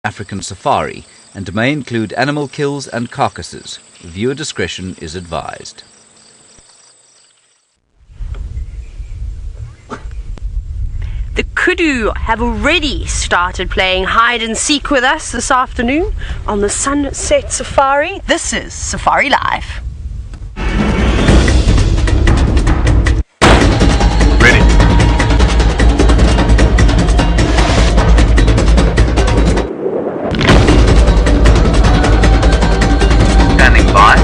African safari and may include animal kills and carcasses. Viewer discretion is advised. The Kudu have already started playing hide and seek with us this afternoon on the Sunset Safari. This is Safari Live. Ready. Standing by.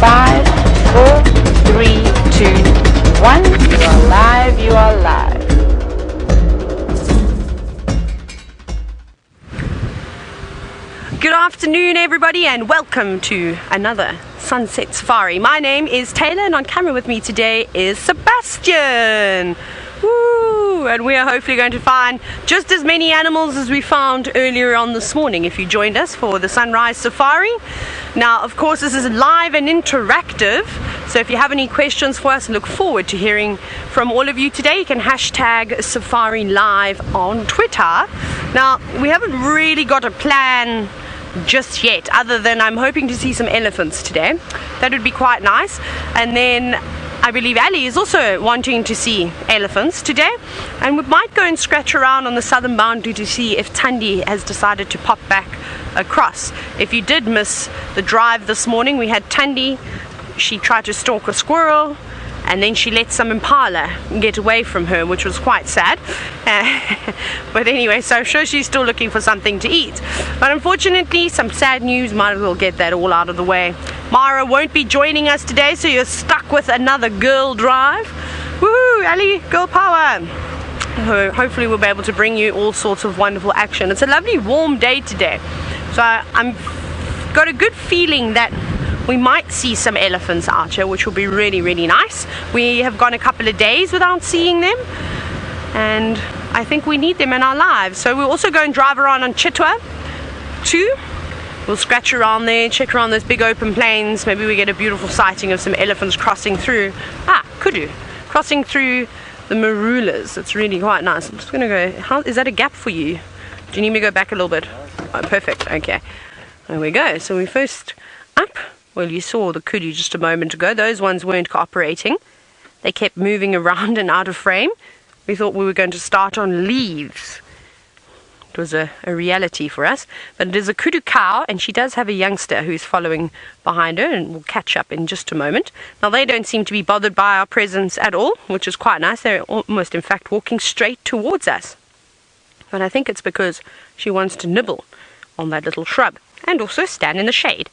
Five, four, three, two, one. You are live, you are live. Good afternoon, everybody, and welcome to another Sunset Safari. My name is Taylor, and on camera with me today is Sebastian. Woo! And we are hopefully going to find just as many animals as we found earlier on this morning if you joined us for the Sunrise Safari. Now, of course, this is live and interactive, so if you have any questions for us, look forward to hearing from all of you today. You can hashtag Safari Live on Twitter. Now, we haven't really got a plan just yet, other than I'm hoping to see some elephants today. That would be quite nice. And then I believe Ellie is also wanting to see elephants today, and we might go and scratch around on the southern boundary to see if Thandi has decided to pop back across. If you did miss the drive this morning, we had Thandi. She tried to stalk a squirrel, and then she let some impala get away from her, which was quite sad. But anyway, so I'm sure she's still looking for something to eat. But unfortunately, some sad news. Might as well get that all out of the way. Mara won't be joining us today, so you're stuck with another girl drive. Woohoo, Ali, girl power. Hopefully we'll be able to bring you all sorts of wonderful action. It's a lovely warm day today, so I'm got a good feeling that we might see some elephants out here, which will be really, really nice. We have gone a couple of days without seeing them, and I think we need them in our lives. So we'll also go and drive around on Chitwa too. We'll scratch around there, check around those big open plains. Maybe we get a beautiful sighting of some elephants crossing through. Kudu, crossing through the marulas. It's really quite nice. I'm just going to go. Is that a gap for you? Do you need me to go back a little bit? Oh, perfect. Okay. There we go. So we first up. Well, you saw the Kudu just a moment ago. Those ones weren't cooperating. They kept moving around and out of frame. We thought we were going to start on leaves. It was a reality for us. But it is a Kudu cow, and she does have a youngster who's following behind her, and we'll catch up in just a moment. Now, they don't seem to be bothered by our presence at all, which is quite nice. They're almost, in fact, walking straight towards us. But I think it's because she wants to nibble on that little shrub and also stand in the shade,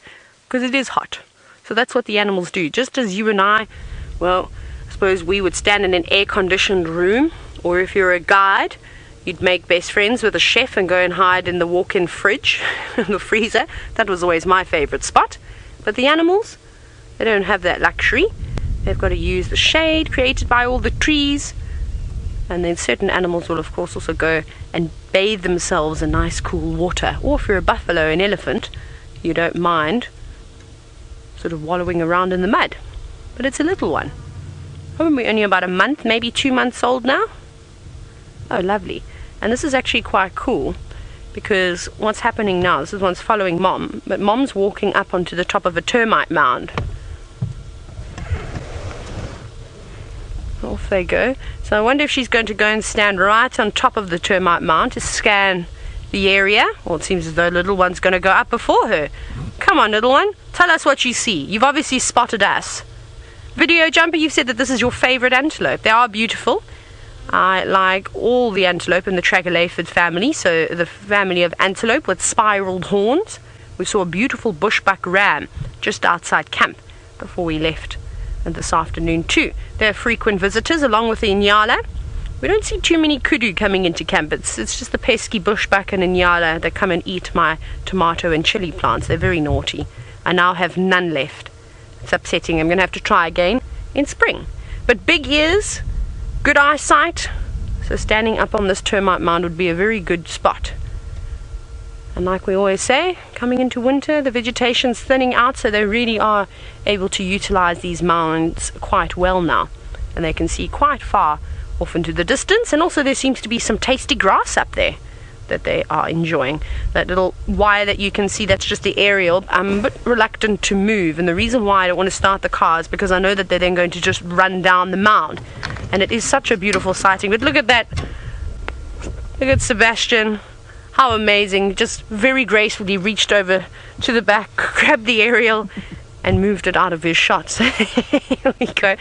because it is hot. So that's what the animals do. Just as you and I, well, I suppose we would stand in an air-conditioned room, or if you're a guide, you'd make best friends with a chef and go and hide in the walk-in fridge, the freezer. That was always my favorite spot. But the animals, they don't have that luxury. They've got to use the shade created by all the trees. And then certain animals will, of course, also go and bathe themselves in nice cool water. Or if you're a buffalo, an elephant, you don't mind sort of wallowing around in the mud. But it's a little one. Probably only about a month, maybe 2 months old now. Oh, lovely. And this is actually quite cool, because what's happening now, this is one's following mom, but mom's walking up onto the top of a termite mound. Off they go. So I wonder if she's going to go and stand right on top of the termite mound to scan the area. Well, it seems as though little one's going to go up before her. Come on, little one. Tell us what you see. You've obviously spotted us. Video Jumper, you've said that this is your favorite antelope. They are beautiful. I like all the antelope in the tragelaphid family, so the family of antelope with spiraled horns. We saw a beautiful bushbuck ram just outside camp before we left this afternoon too. They're frequent visitors along with the Inyala. We don't see too many kudu coming into camp. It's just the pesky bushbuck and Inyala that come and eat my tomato and chili plants. They're very naughty. I now have none left. It's upsetting. I'm going to have to try again in spring. But big ears, good eyesight, so standing up on this termite mound would be a very good spot. And like we always say, coming into winter, the vegetation's thinning out, so they really are able to utilize these mounds quite well now. And they can see quite far off into the distance, and also there seems to be some tasty grass up there that they are enjoying. That little wire that you can see, that's just the aerial. I'm a bit reluctant to move, and the reason why I don't want to start the car is because I know that they're then going to just run down the mound. And it is such a beautiful sighting. But look at that. Look at Sebastian. How amazing. Just very gracefully reached over to the back, grabbed the aerial, and moved it out of his shot. So here we go.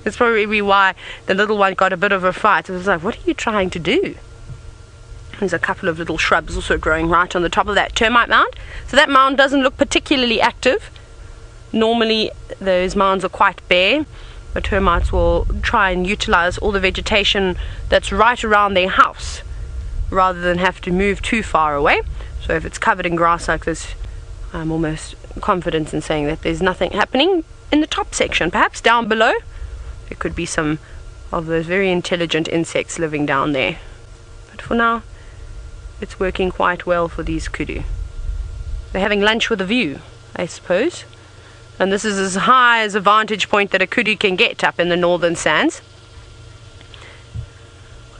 That's probably why the little one got a bit of a fright. It was like, what are you trying to do? There's a couple of little shrubs also growing right on the top of that termite mound. So that mound doesn't look particularly active. Normally those mounds are quite bare, but termites will try and utilize all the vegetation that's right around their house, rather than have to move too far away. So if it's covered in grass like this, I'm almost confident in saying that there's nothing happening in the top section. Perhaps down below, there could be some of those very intelligent insects living down there. But for now, it's working quite well for these kudu. They're having lunch with a view, I suppose. And this is as high as a vantage point that a kudu can get up in the northern sands.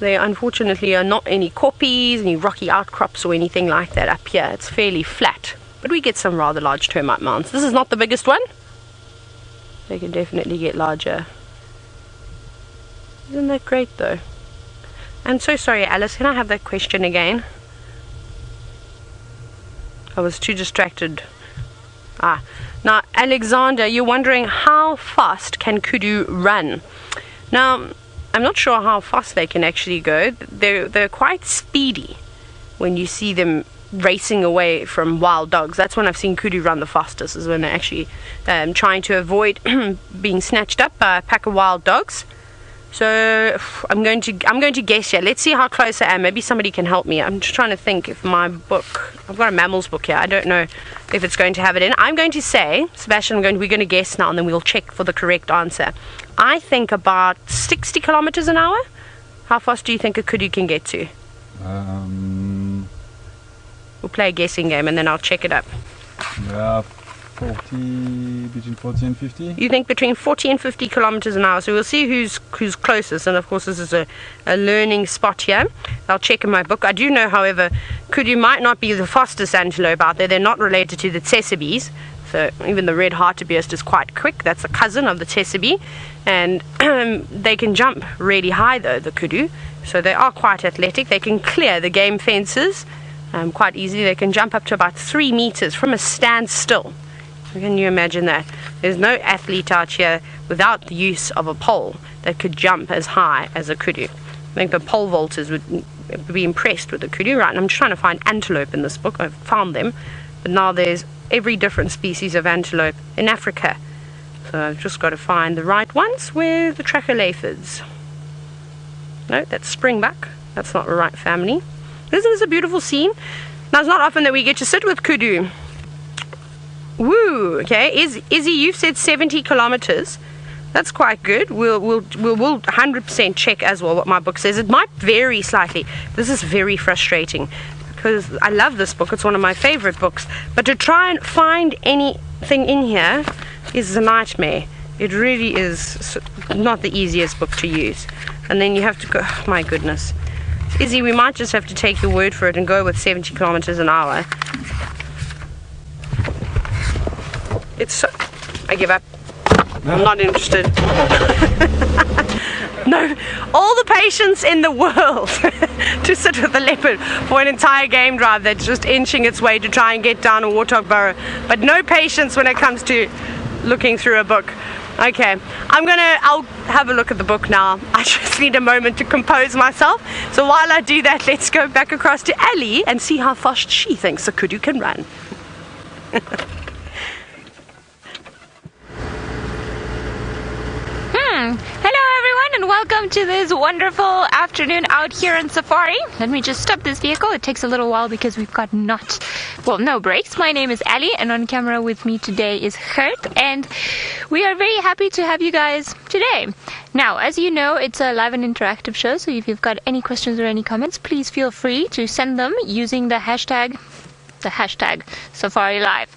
There unfortunately are not any koppies, any rocky outcrops or anything like that up here. It's fairly flat, but we get some rather large termite mounds. This is not the biggest one. They can definitely get larger. Isn't that great though? I'm so sorry, Alice, can I have that question again? I was too distracted. Now Alexander, you're wondering how fast can kudu run? Now, I'm not sure how fast they can actually go. They're quite speedy when you see them racing away from wild dogs. That's when I've seen kudu run the fastest, is when they're actually trying to avoid being snatched up by a pack of wild dogs. So I'm going to guess here. Let's see how close I am. Maybe somebody can help me. I'm just trying to think if my book, I've got a mammals book here. I don't know if it's going to have it in. I'm going to say, Sebastian, we're going to guess now, and then we'll check for the correct answer. I think about 60 kilometers an hour. How fast do you think a kudu can get to? We'll play a guessing game and then I'll check it up. Yeah, between 40 and 50. You think between 40 and 50 kilometers an hour. So we'll see who's closest. And of course this is a learning spot here. I'll check in my book. I do know, however, kudu might not be the fastest antelope out there. They're not related to the tsessebes. So even the red hartebeest is quite quick. That's a cousin of the tsessebe. And they can jump really high though, the kudu. So they are quite athletic. They can clear the game fences quite easily. They can jump up to about 3 meters from a standstill. Can you imagine that? There's no athlete out here without the use of a pole that could jump as high as a kudu. I think the pole vaulters would be impressed with the kudu. Right, and I'm trying to find antelope in this book. I've found them, but now there's every different species of antelope in Africa. So I've just got to find the right ones with the trachylephids. No, that's springbuck. That's not the right family. Isn't this a beautiful scene? Now, it's not often that we get to sit with kudu. Woo! Okay, Izzy, you've said 70 kilometers. That's quite good. We'll 100% check as well what my book says. It might vary slightly. This is very frustrating because I love this book. It's one of my favorite books. But to try and find anything in here is a nightmare. It really is not the easiest book to use. And then you have to go, oh my goodness. Izzy, we might just have to take your word for it and go with 70 kilometers an hour. I give up. I'm not interested. No, all the patience in the world to sit with a leopard for an entire game drive that's just inching its way to try and get down a warthog burrow, but no patience when it comes to looking through a book. Okay, I'll have a look at the book now. I just need a moment to compose myself. So while I do that, let's go back across to Ellie and see how fast she thinks a kudu can run. Hello everyone and welcome to this wonderful afternoon out here in safari. Let me just stop this vehicle. It takes a little while because we've got no brakes. My name is Ali and on camera with me today is Gert, and we are very happy to have you guys today. Now, as you know, it's a live and interactive show, so if you've got any questions or any comments, please feel free to send them using the hashtag the hashtag Safari Live.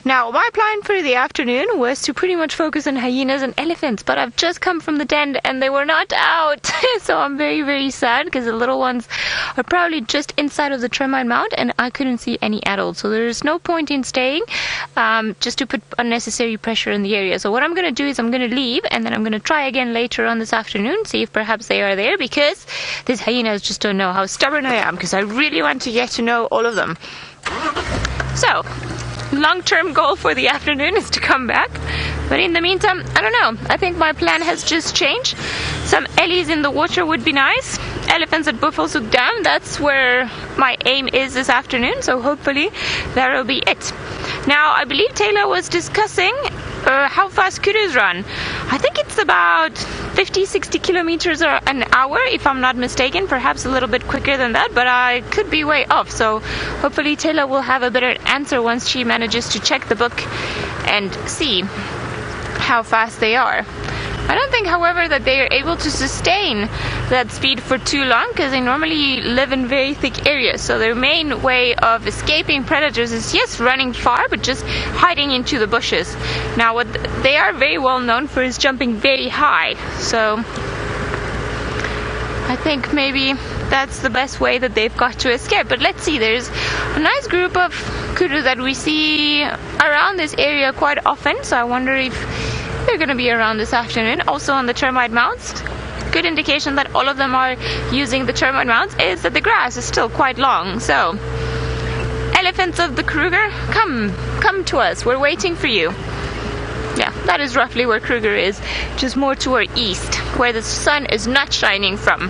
Now, my plan for the afternoon was to pretty much focus on hyenas and elephants, but I've just come from the tent and they were not out. So I'm very, very sad because the little ones are probably just inside of the termite mound and I couldn't see any adults. So there's no point in staying just to put unnecessary pressure in the area. So what I'm going to do is I'm going to leave and then I'm going to try again later on this afternoon, see if perhaps they are there, because these hyenas just don't know how stubborn I am, because I really want to get to know all of them. So, long-term goal for the afternoon is to come back, but in the meantime, I don't know, I think my plan has just changed. Some Ellies in the water would be nice. Elephants at Buffelshoek Dam, that's where my aim is this afternoon, so hopefully that'll be it. Now, I believe Taylor was discussing how fast Kudus run. I think it's about 50-60 kilometers an hour, if I'm not mistaken, perhaps a little bit quicker than that, but I could be way off. So hopefully Taylor will have a better answer once she manages to check the book and see how fast they are. I don't think, however, that they are able to sustain that speed for too long, because they normally live in very thick areas. So their main way of escaping predators is, yes, running far, but just hiding into the bushes. Now, what they are very well known for is jumping very high. So I think maybe that's the best way that they've got to escape. But let's see, there's a nice group of kudu that we see around this area quite often. So I wonder if they're going to be around this afternoon. Also on the termite mounds, good indication that all of them are using the termite mounds is that the grass is still quite long. So elephants of the Kruger, come to us, we're waiting for you. Yeah, that is roughly where Kruger is, just more to our east, where the sun is not shining from.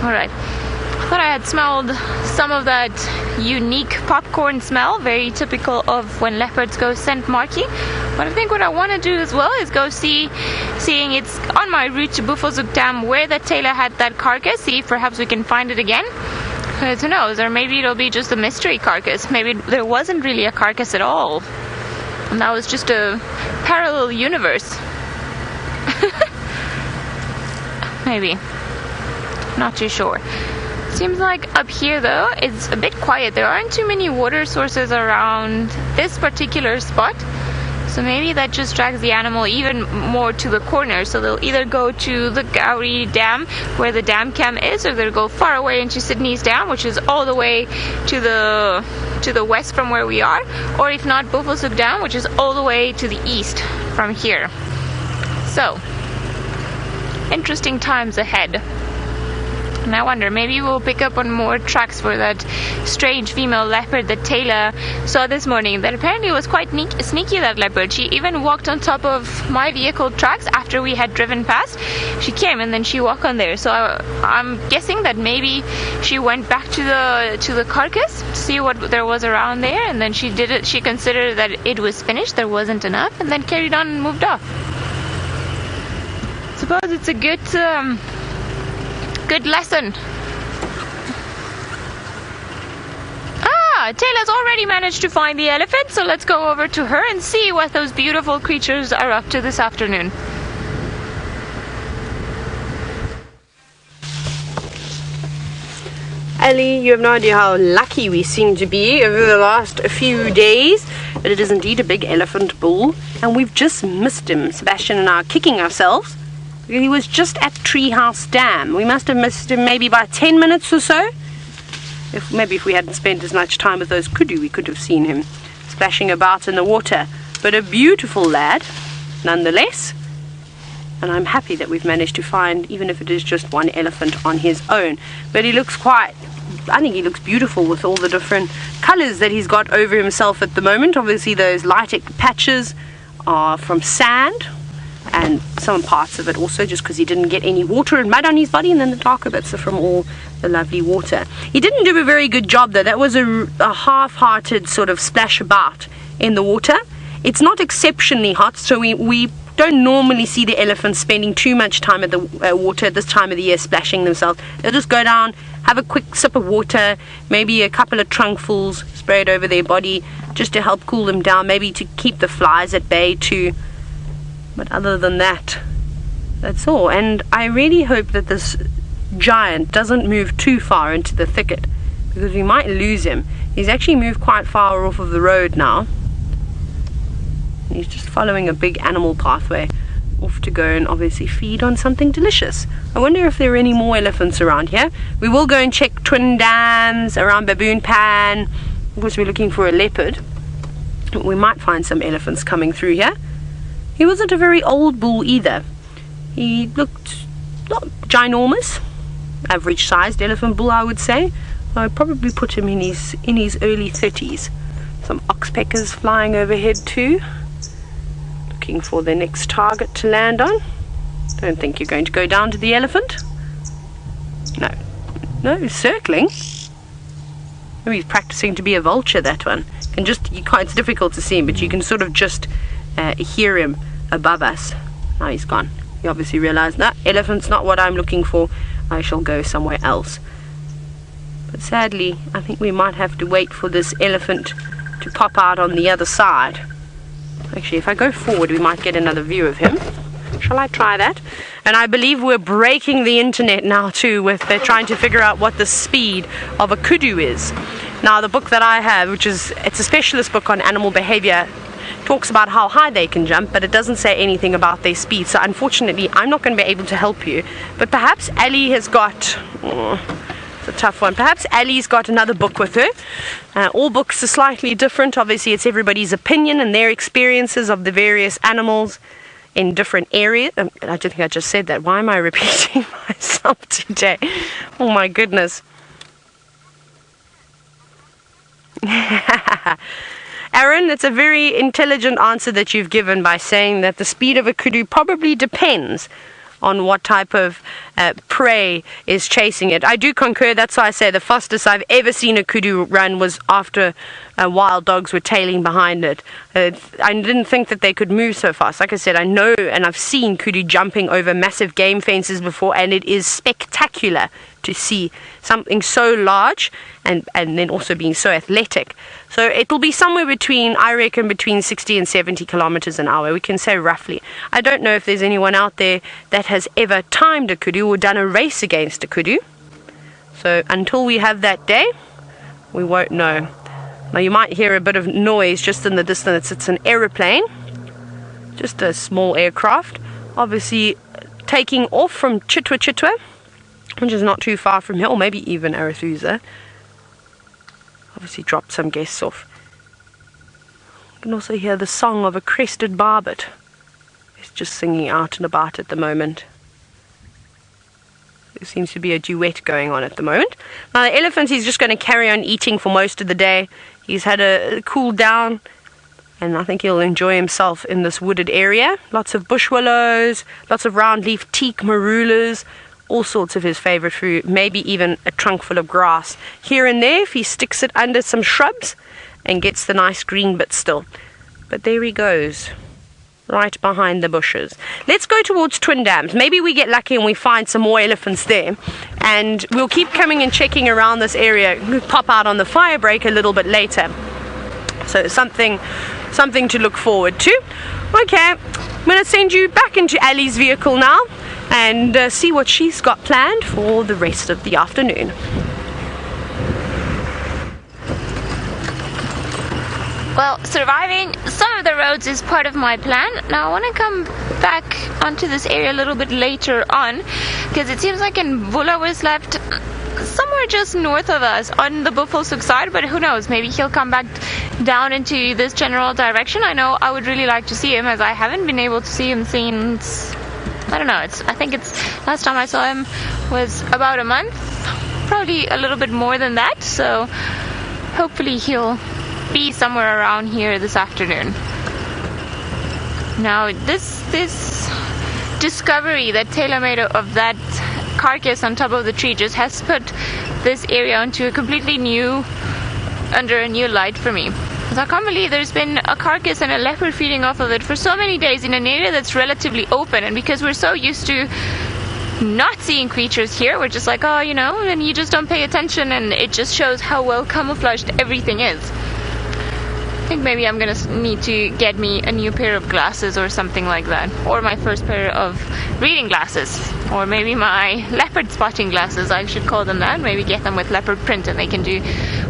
Alright, I thought I had smelled some of that unique popcorn smell, very typical of when leopards go scent marking. But I think what I want to do as well is go seeing it's on my route to Buffelshoek Dam where that Taylor had that carcass, see if perhaps we can find it again. Who knows, or maybe it'll be just a mystery carcass. Maybe there wasn't really a carcass at all, and that was just a parallel universe. Maybe. Not too sure. Seems like up here though it's a bit quiet. There aren't too many water sources around this particular spot, so maybe that just drags the animal even more to the corner. So they'll either go to the Gowrie Dam where the dam cam is, or they'll go far away into Sydney's Dam, which is all the way to the west from where we are, or if not, Buffelshoek Dam, which is all the way to the east from here. So interesting times ahead. And I wonder, maybe we'll pick up on more tracks for that strange female leopard that Taylor saw this morning. That apparently was quite sneaky, that leopard. She even walked on top of my vehicle tracks after we had driven past. She came and then she walked on there. So I'm guessing that maybe she went back to the carcass to see what there was around there, and then she did it. She considered that it was finished, there wasn't enough, and then carried on and moved off. Suppose it's a good lesson. Taylor's already managed to find the elephant, so let's go over to her and see what those beautiful creatures are up to this afternoon. Ellie, you have no idea how lucky we seem to be over the last few days, but it is indeed a big elephant bull, and we've just missed him. Sebastian and I are kicking ourselves. He was just at Treehouse Dam. We must have missed him maybe by 10 minutes or so. Maybe if we hadn't spent as much time with those kudu, we could have seen him splashing about in the water. But a beautiful lad, nonetheless. And I'm happy that we've managed to find, even if it is just one elephant on his own. But he looks I think he looks beautiful with all the different colours that he's got over himself at the moment. Obviously those lighter patches are from sand, and some parts of it also just because he didn't get any water and mud on his body, and then the darker bits are from all the lovely water. He didn't do a very good job though. That was a half-hearted sort of splash about in the water. It's not exceptionally hot, so we don't normally see the elephants spending too much time at the water at this time of the year splashing themselves. They'll just go down, have a quick sip of water, maybe a couple of trunkfuls sprayed over their body just to help cool them down, maybe to keep the flies at bay too. But other than that, that's all. And I really hope that this giant doesn't move too far into the thicket, because we might lose him. He's actually moved quite far off of the road now. He's just following a big animal pathway off to go and obviously feed on something delicious. I wonder if there are any more elephants around here. We will go and check twin dams around Baboon Pan. Of course, we're looking for a leopard. We might find some elephants coming through here. He wasn't a very old bull either. He looked not ginormous, average sized elephant bull, I would say. I would probably put him in his early 30s. Some oxpeckers flying overhead too, looking for the next target to land on. Don't think you're going to go down to the elephant. No, he's circling. Maybe he's practicing to be a vulture, that one. It's difficult to see him, but you can sort of just hear him above us. Now he's gone. You obviously realize that elephant's not what I'm looking for. I shall go somewhere else. But sadly, I think we might have to wait for this elephant to pop out on the other side. Actually, if I go forward, we might get another view of him. Shall I try that? And I believe we're breaking the internet now too, with trying to figure out what the speed of a kudu is. Now, the book that I have, it's a specialist book on animal behavior, talks about how high they can jump, but it doesn't say anything about their speed. So unfortunately, I'm not going to be able to help you. But perhaps Ellie has got... it's a tough one. Perhaps Ellie's got another book with her. All books are slightly different. Obviously, it's everybody's opinion and their experiences of the various animals in different areas. I don't think I just said that. Why am I repeating myself today? Oh my goodness. Aaron, that's a very intelligent answer that you've given by saying that the speed of a kudu probably depends on what type of prey is chasing it. I do concur. That's why I say the fastest I've ever seen a kudu run was after wild dogs were tailing behind it. I didn't think that they could move so fast. Like I said, I know and I've seen kudu jumping over massive game fences before, and it is spectacular to see something so large and then also being so athletic. So it'll be somewhere between 60 and 70 kilometers an hour, we can say roughly. I don't know if there's anyone out there that has ever timed a kudu or done a race against a kudu. So until we have that day, we won't know. Now you might hear a bit of noise just in the distance. It's an aeroplane, just a small aircraft, obviously taking off from Chitwa, which is not too far from here, or maybe even Arathusa. Obviously dropped some guests off. You can also hear the song of a crested barbet. It's just singing out and about at the moment. There seems to be a duet going on at the moment. Now the elephant, he's just going to carry on eating for most of the day. He's had a cool down, and I think he'll enjoy himself in this wooded area. Lots of bush willows, lots of round leaf teak, marulas, all sorts of his favorite fruit, maybe even a trunk full of grass. Here and there, if he sticks it under some shrubs and gets the nice green bit still. But there he goes, right behind the bushes. Let's go towards Twin Dams. Maybe we get lucky and we find some more elephants there. And we'll keep coming and checking around this area. We'll pop out on the fire break a little bit later. So something to look forward to. Okay, I'm going to send you back into Ellie's vehicle now and see what she's got planned for the rest of the afternoon. Well, surviving some of the roads is part of my plan. Now I want to come back onto this area a little bit later on, because it seems like Mvula was left somewhere just north of us on the Buffelshoek side, but who knows, maybe he'll come back down into this general direction. I know I would really like to see him, as I haven't been able to see him since, I don't know, I think last time I saw him was about a month, probably a little bit more than that, so hopefully he'll be somewhere around here this afternoon. Now this discovery that Taylor made of that carcass on top of the tree just has put this area onto under a new light for me. So I can't believe there's been a carcass and a leopard feeding off of it for so many days in an area that's relatively open, and because we're so used to not seeing creatures here, we're just like, oh, and you just don't pay attention, and it just shows how well camouflaged everything is. think maybe I'm gonna need to get me a new pair of glasses or something like that, or my first pair of reading glasses, or maybe my leopard spotting glasses, I should call them that. Maybe get them with leopard print and they can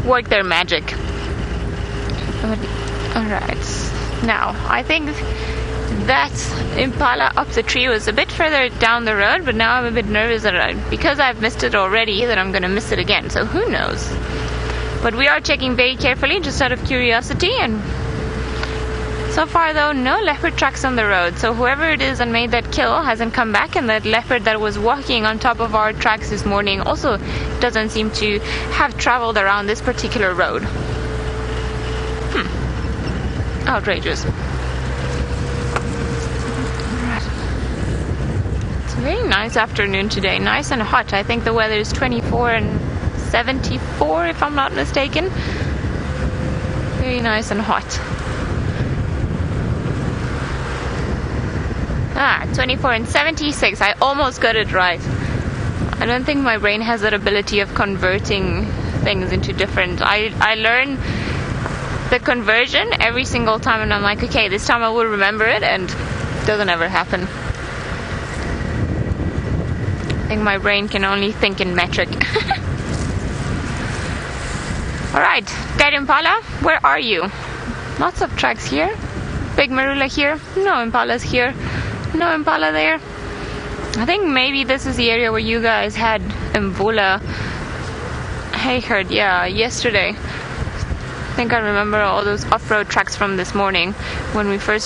work their magic. Alright, now I think that impala up the tree was a bit further down the road, but now I'm a bit nervous that because I've missed it already, that I'm gonna miss it again, so who knows. But we are checking very carefully, just out of curiosity, and so far though, no leopard tracks on the road. So whoever it is that made that kill hasn't come back, and that leopard that was walking on top of our tracks this morning also doesn't seem to have traveled around this particular road. Outrageous. It's a very nice afternoon today, nice and hot. I think the weather is 24 and 74 if I'm not mistaken. Very nice and hot. 24 and 76. I almost got it right. I don't think my brain has that ability of converting things into different. I learn the conversion every single time and I'm like, okay, this time I will remember it, and it doesn't ever happen. I think my brain can only think in metric. Alright, dead impala, where are you? Lots of tracks here. Big marula here. No impalas here. No impala there. I think maybe this is the area where you guys had Mvula hay herd, yeah, yesterday. I think I remember all those off-road tracks from this morning when we first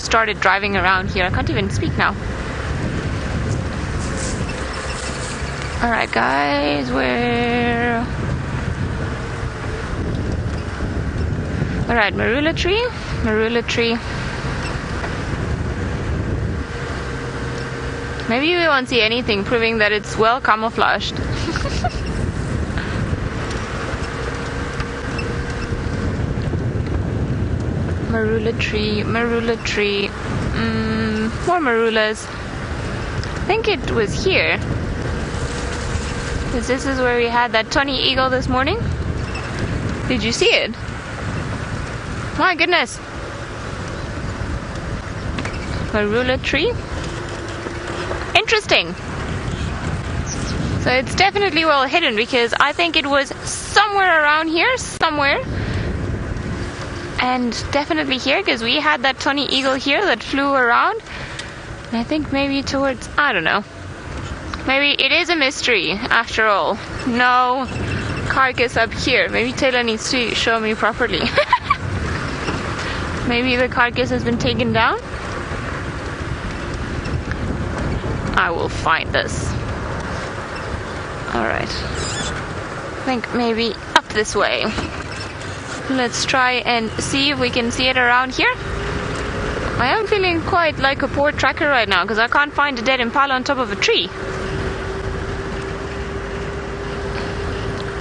started driving around here. I can't even speak now. Alright guys, where... Alright, marula tree. Maybe we won't see anything, proving that it's well camouflaged. Marula tree. More marulas. I think it was here. Because this is where we had that Tony Eagle this morning. Did you see it? My goodness. Marula tree. Interesting. So it's definitely well hidden, because I think it was somewhere around here, and definitely here, because we had that Tony Eagle here that flew around, and I think maybe towards, I don't know, maybe it is a mystery after all. No carcass up here. Maybe Taylor needs to show me properly. Maybe the carcass has been taken down. I will find this. Alright. I think maybe up this way. Let's try and see if we can see it around here. I am feeling quite like a poor tracker right now, because I can't find a dead impala on top of a tree.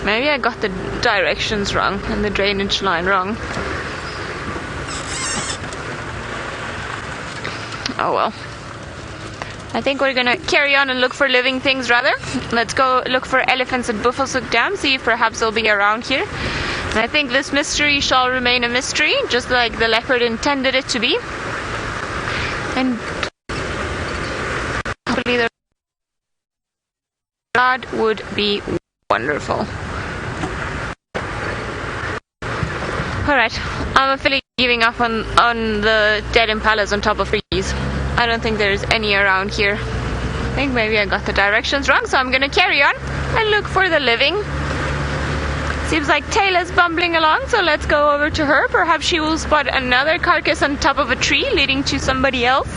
Maybe I got the directions wrong and the drainage line wrong. Oh well. I think we're gonna carry on and look for living things rather. Let's go look for elephants at Buffelshoek Dam, see if perhaps they'll be around here. And I think this mystery shall remain a mystery, just like the leopard intended it to be. And hopefully that would be wonderful. Alright, I'm officially giving up on the dead impalas on top of trees. I don't think there's any around here. I think maybe I got the directions wrong, so I'm gonna carry on and look for the living. Seems like Taylor's bumbling along, so let's go over to her. Perhaps she will spot another carcass on top of a tree leading to somebody else.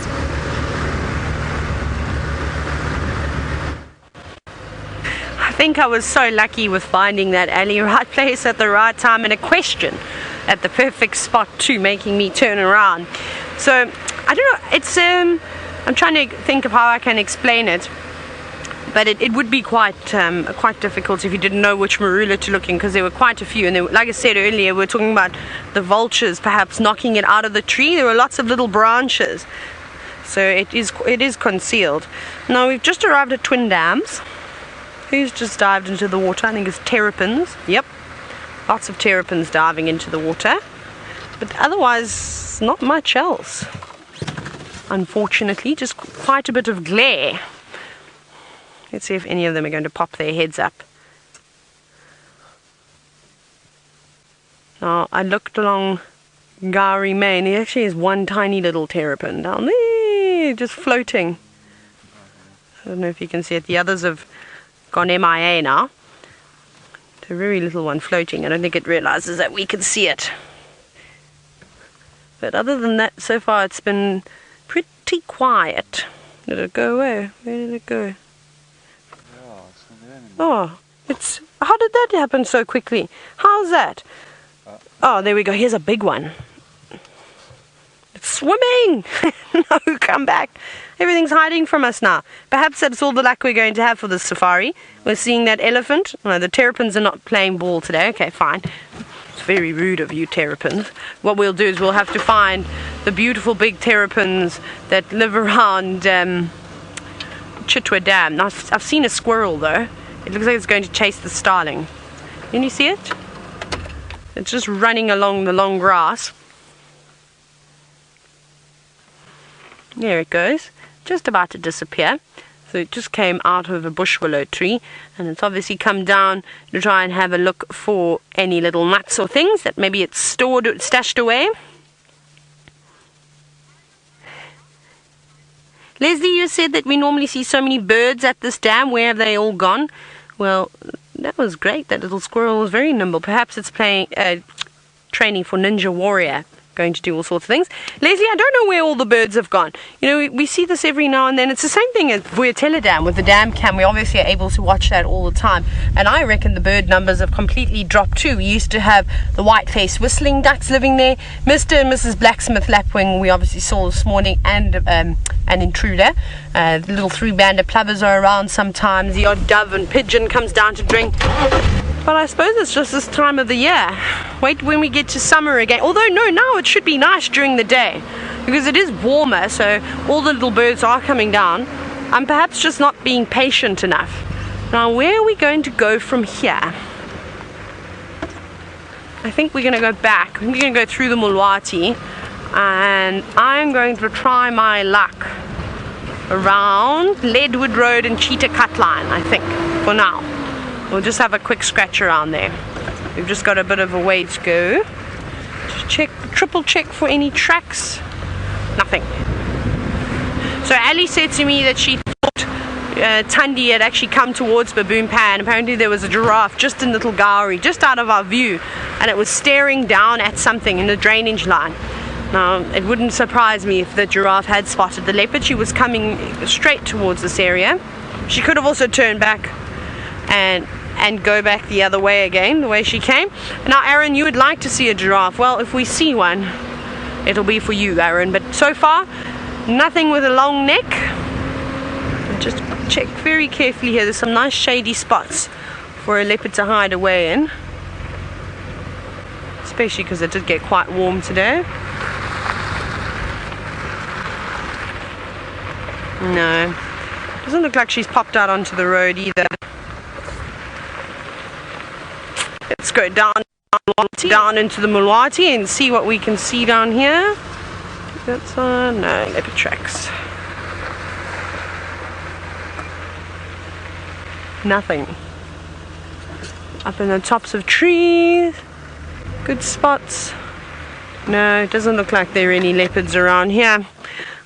I think I was so lucky with finding that alley, right place at the right time, and a question at the perfect spot too, making me turn around. So I don't know, it's I'm trying to think of how I can explain it, but it would be quite difficult if you didn't know which marula to look in, because there were quite a few, and there, like I said earlier, we were talking about the vultures perhaps knocking it out of the tree. There were lots of little branches, so it is concealed. Now we've just arrived at Twin Dams. Who's just dived into the water? I think it's terrapins. Yep, Lots of terrapins diving into the water, but otherwise not much else. Unfortunately, just quite a bit of glare. Let's see if any of them are going to pop their heads up. Now, I looked along Gari Main. There actually is one tiny little terrapin down there, just floating. I don't know if you can see it. The others have gone MIA now. It's a very little one floating. I don't think it realizes that we can see it. But other than that, so far it's been pretty quiet. Did it go away? Where did it go? Oh, it's... How did that happen so quickly? How's that? Oh, there we go. Here's a big one. It's swimming! No, come back. Everything's hiding from us now. Perhaps that's all the luck we're going to have for this safari. We're seeing that elephant. No, the terrapins are not playing ball today. Okay, fine. It's very rude of you, terrapins. What we'll do is we'll have to find the beautiful big terrapins that live around Chitwa Dam. Now, I've seen a squirrel, though. It looks like it's going to chase the starling. Can you see it? It's just running along the long grass. There it goes. Just about to disappear. So it just came out of a bush willow tree, and it's obviously come down to try and have a look for any little nuts or things that maybe it's stashed away. Leslie, you said that we normally see so many birds at this dam. Where have they all gone? Well, that was great. That little squirrel was very nimble. Perhaps it's training for Ninja Warrior, going to do all sorts of things. Leslie, I don't know where all the birds have gone. You know, we see this every now and then. It's the same thing as Wildebeest Dam with the dam cam. We obviously are able to watch that all the time. And I reckon the bird numbers have completely dropped too. We used to have the white-faced whistling ducks living there. Mr. and Mrs. Blacksmith lapwing we obviously saw this morning, and an intruder. The little three-banded plovers are around sometimes. The odd dove and pigeon comes down to drink. But I suppose it's just this time of the year. Wait when we get to summer again. Although, no, now it should be nice during the day, because it is warmer, so all the little birds are coming down. I'm perhaps just not being patient enough. Now, where are we going to go from here? I think we're going to go back. We're going to go through the Mulwati, and I'm going to try my luck around Leadwood Road and Cheetah Cut Line, I think, for now. We'll just have a quick scratch around there. We've just got a bit of a way to go. Just check, triple check for any tracks. Nothing. So Ali said to me that she thought Tundi had actually come towards Baboon Pan. Apparently there was a giraffe just in Little Gowrie, just out of our view, and it was staring down at something in the drainage line. Now, it wouldn't surprise me if the giraffe had spotted the leopard. She was coming straight towards this area. She could have also turned back and go back the other way again, the way she came. Now, Aaron, you would like to see a giraffe. Well, if we see one, it'll be for you, Aaron. But so far, nothing with a long neck. Just check very carefully here. There's some nice shady spots for a leopard to hide away in, especially because it did get quite warm today. No, doesn't look like she's popped out onto the road either. Let's go down into the Mulwati and see what we can see down here. That's no leopard tracks. Nothing. Up in the tops of trees. Good spots. No, it doesn't look like there are any leopards around here.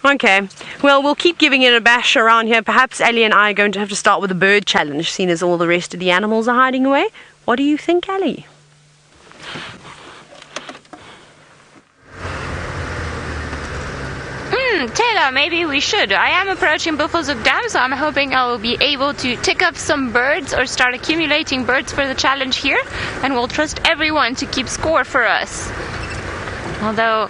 Okay, well, we'll keep giving it a bash around here. Perhaps Ellie and I are going to have to start with a bird challenge, seeing as all the rest of the animals are hiding away. What do you think, Ellie? Taylor, maybe we should. I am approaching Buffelshoek Dam, so I'm hoping I will be able to tick up some birds or start accumulating birds for the challenge here, and we'll trust everyone to keep score for us. Although,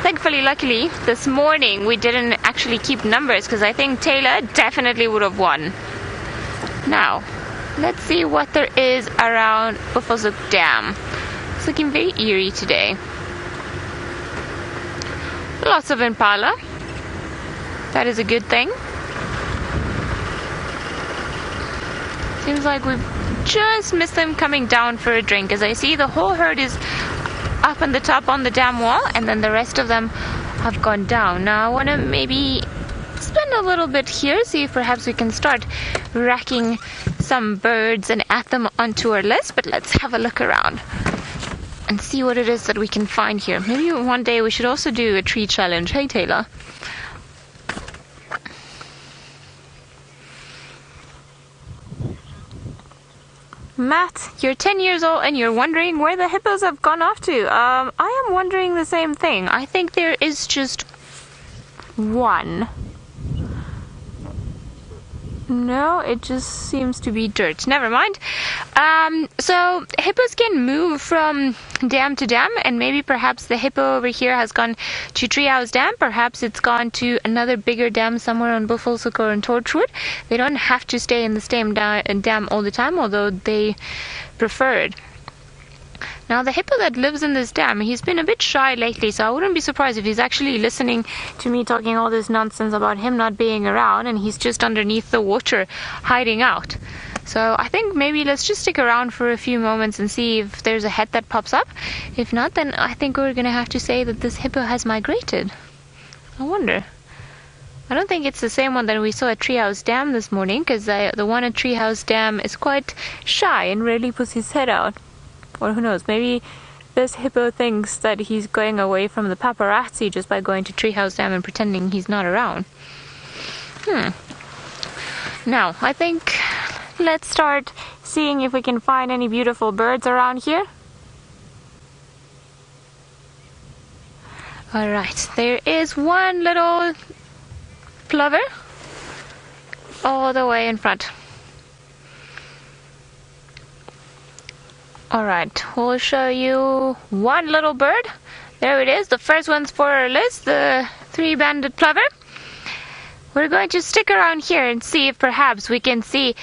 thankfully, luckily, this morning we didn't actually keep numbers, because I think Taylor definitely would have won. Now, let's see what there is around Buffelshoek Dam. It's looking very eerie today. Lots of impala. That is a good thing. Seems like we've just missed them coming down for a drink. As I see, the whole herd is up on the top on the dam wall, and then the rest of them have gone down. Now I want to maybe spend a little bit here, see if perhaps we can start racking some birds and add them onto our list. But let's have a look around and see what it is that we can find here. Maybe one day we should also do a tree challenge. Hey, Taylor. Matt, you're 10 years old and you're wondering where the hippos have gone off to. I am wondering the same thing. I think there is just one. No, it just seems to be dirt. Never mind. So hippos can move from dam to dam, and maybe perhaps the hippo over here has gone to Treehouse Dam. Perhaps it's gone to another bigger dam somewhere on Buffelshoek or in Torchwood. They don't have to stay in the same dam all the time, although they prefer it. Now, the hippo that lives in this dam, he's been a bit shy lately, so I wouldn't be surprised if he's actually listening to me talking all this nonsense about him not being around, and he's just underneath the water hiding out. So I think maybe let's just stick around for a few moments and see if there's a head that pops up. If not, then I think we're going to have to say that this hippo has migrated. I wonder. I don't think it's the same one that we saw at Treehouse Dam this morning, because the one at Treehouse Dam is quite shy and rarely puts his head out. Or who knows, maybe this hippo thinks that he's going away from the paparazzi just by going to Treehouse Dam and pretending he's not around. Now, I think let's start seeing if we can find any beautiful birds around here. Alright, there is one little plover all the way in front. Alright, we'll show you one little bird. There it is, the first one's for our list, the three-banded plover. We're going to stick around here and see if perhaps we can see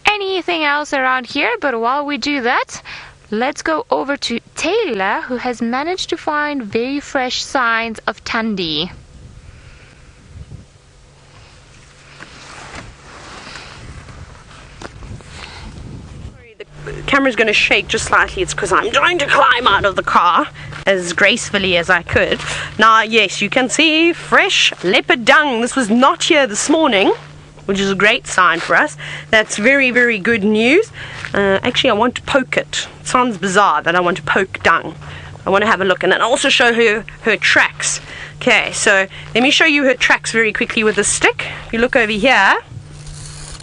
anything else around here, but while we do that, let's go over to Taylor, who has managed to find very fresh signs of Tandy. The camera's going to shake just slightly. It's because I'm trying to climb out of the car as gracefully as I could. Now, yes, you can see fresh leopard dung. This was not here this morning, which is a great sign for us. That's very, very good news. Actually, I want to poke it. It sounds bizarre that I want to poke dung. I want to have a look and then also show her tracks. Okay, so let me show you her tracks very quickly with a stick. If you look over here,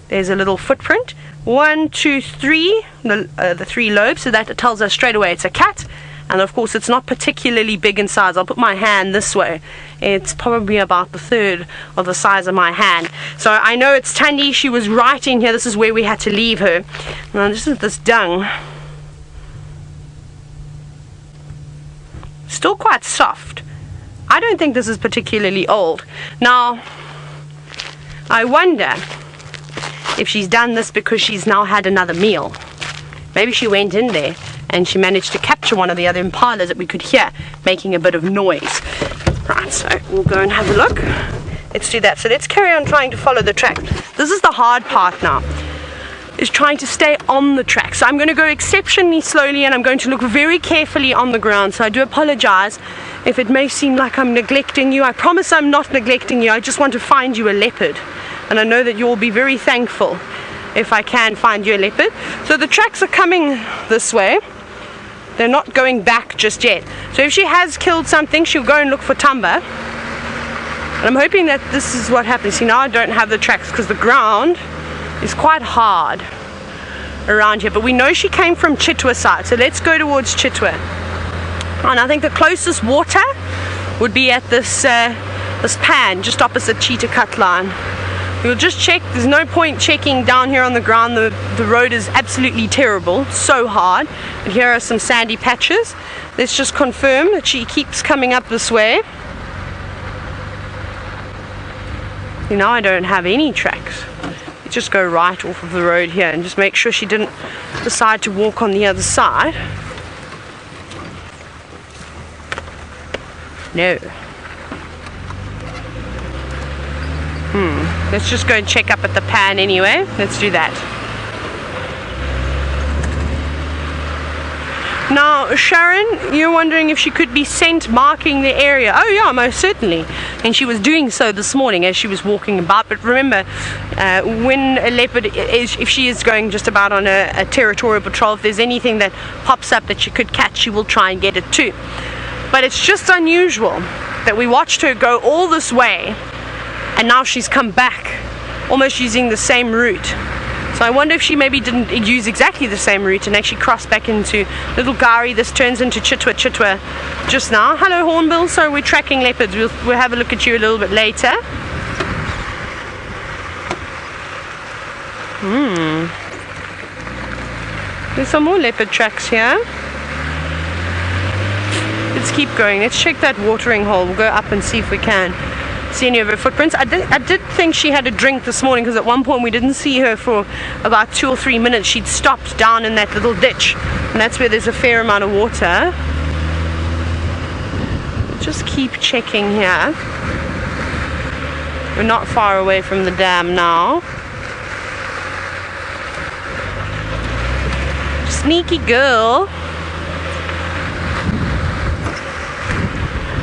there's a little footprint. 1, 2, 3, the 3 lobes, so that tells us straight away it's a cat. And of course it's not particularly big in size. I'll put my hand this way. It's probably about the third of the size of my hand. So I know it's Tandy. She was right in here. This is where we had to leave her. Now this is this dung. Still quite soft. I don't think this is particularly old. Now, I wonder if she's done this because she's now had another meal. Maybe she went in there and she managed to capture one of the other impalas that we could hear making a bit of noise. Right, so we'll go and have a look. Let's do that. So let's carry on trying to follow the track. This is the hard part now, is trying to stay on the track. So I'm going to go exceptionally slowly and I'm going to look very carefully on the ground. So I do apologize if it may seem like I'm neglecting you. I promise I'm not neglecting you. I just want to find you a leopard. And I know that you'll be very thankful if I can find you a leopard. So the tracks are coming this way. They're not going back just yet. So if she has killed something, she'll go and look for Tumba. And I'm hoping that this is what happens. See, now I don't have the tracks because the ground is quite hard around here. But we know she came from Chitwa side. So let's go towards Chitwa. And I think the closest water would be at this pan just opposite Cheetah Cut line. We'll just check. There's no point checking down here on the ground. The road is absolutely terrible, so hard. And here are some sandy patches. Let's just confirm that she keeps coming up this way. You know, I don't have any tracks. You just go right off of the road here and just make sure she didn't decide to walk on the other side. No. Let's just go and check up at the pan anyway. Let's do that. Now, Sharon, you're wondering if she could be scent marking the area. Oh yeah, most certainly. And she was doing so this morning as she was walking about. But remember, when a leopard is, if she is going just about on a territorial patrol, if there's anything that pops up that she could catch, she will try and get it too. But it's just unusual that we watched her go all this way and now she's come back almost using the same route. So I wonder if she maybe didn't use exactly the same route and actually crossed back into Little Gari. This turns into Chitwa just now. Hello Hornbill, so we're tracking leopards. We'll have a look at you a little bit later. There's some more leopard tracks here. Let's keep going. Let's check that watering hole. We'll go up and see if we can see any of her footprints. I did think she had a drink this morning, because at one point we didn't see her for about 2 or 3 minutes. She'd stopped down in that little ditch, and that's where there's a fair amount of water. Just keep checking here. We're not far away from the dam now. Sneaky girl.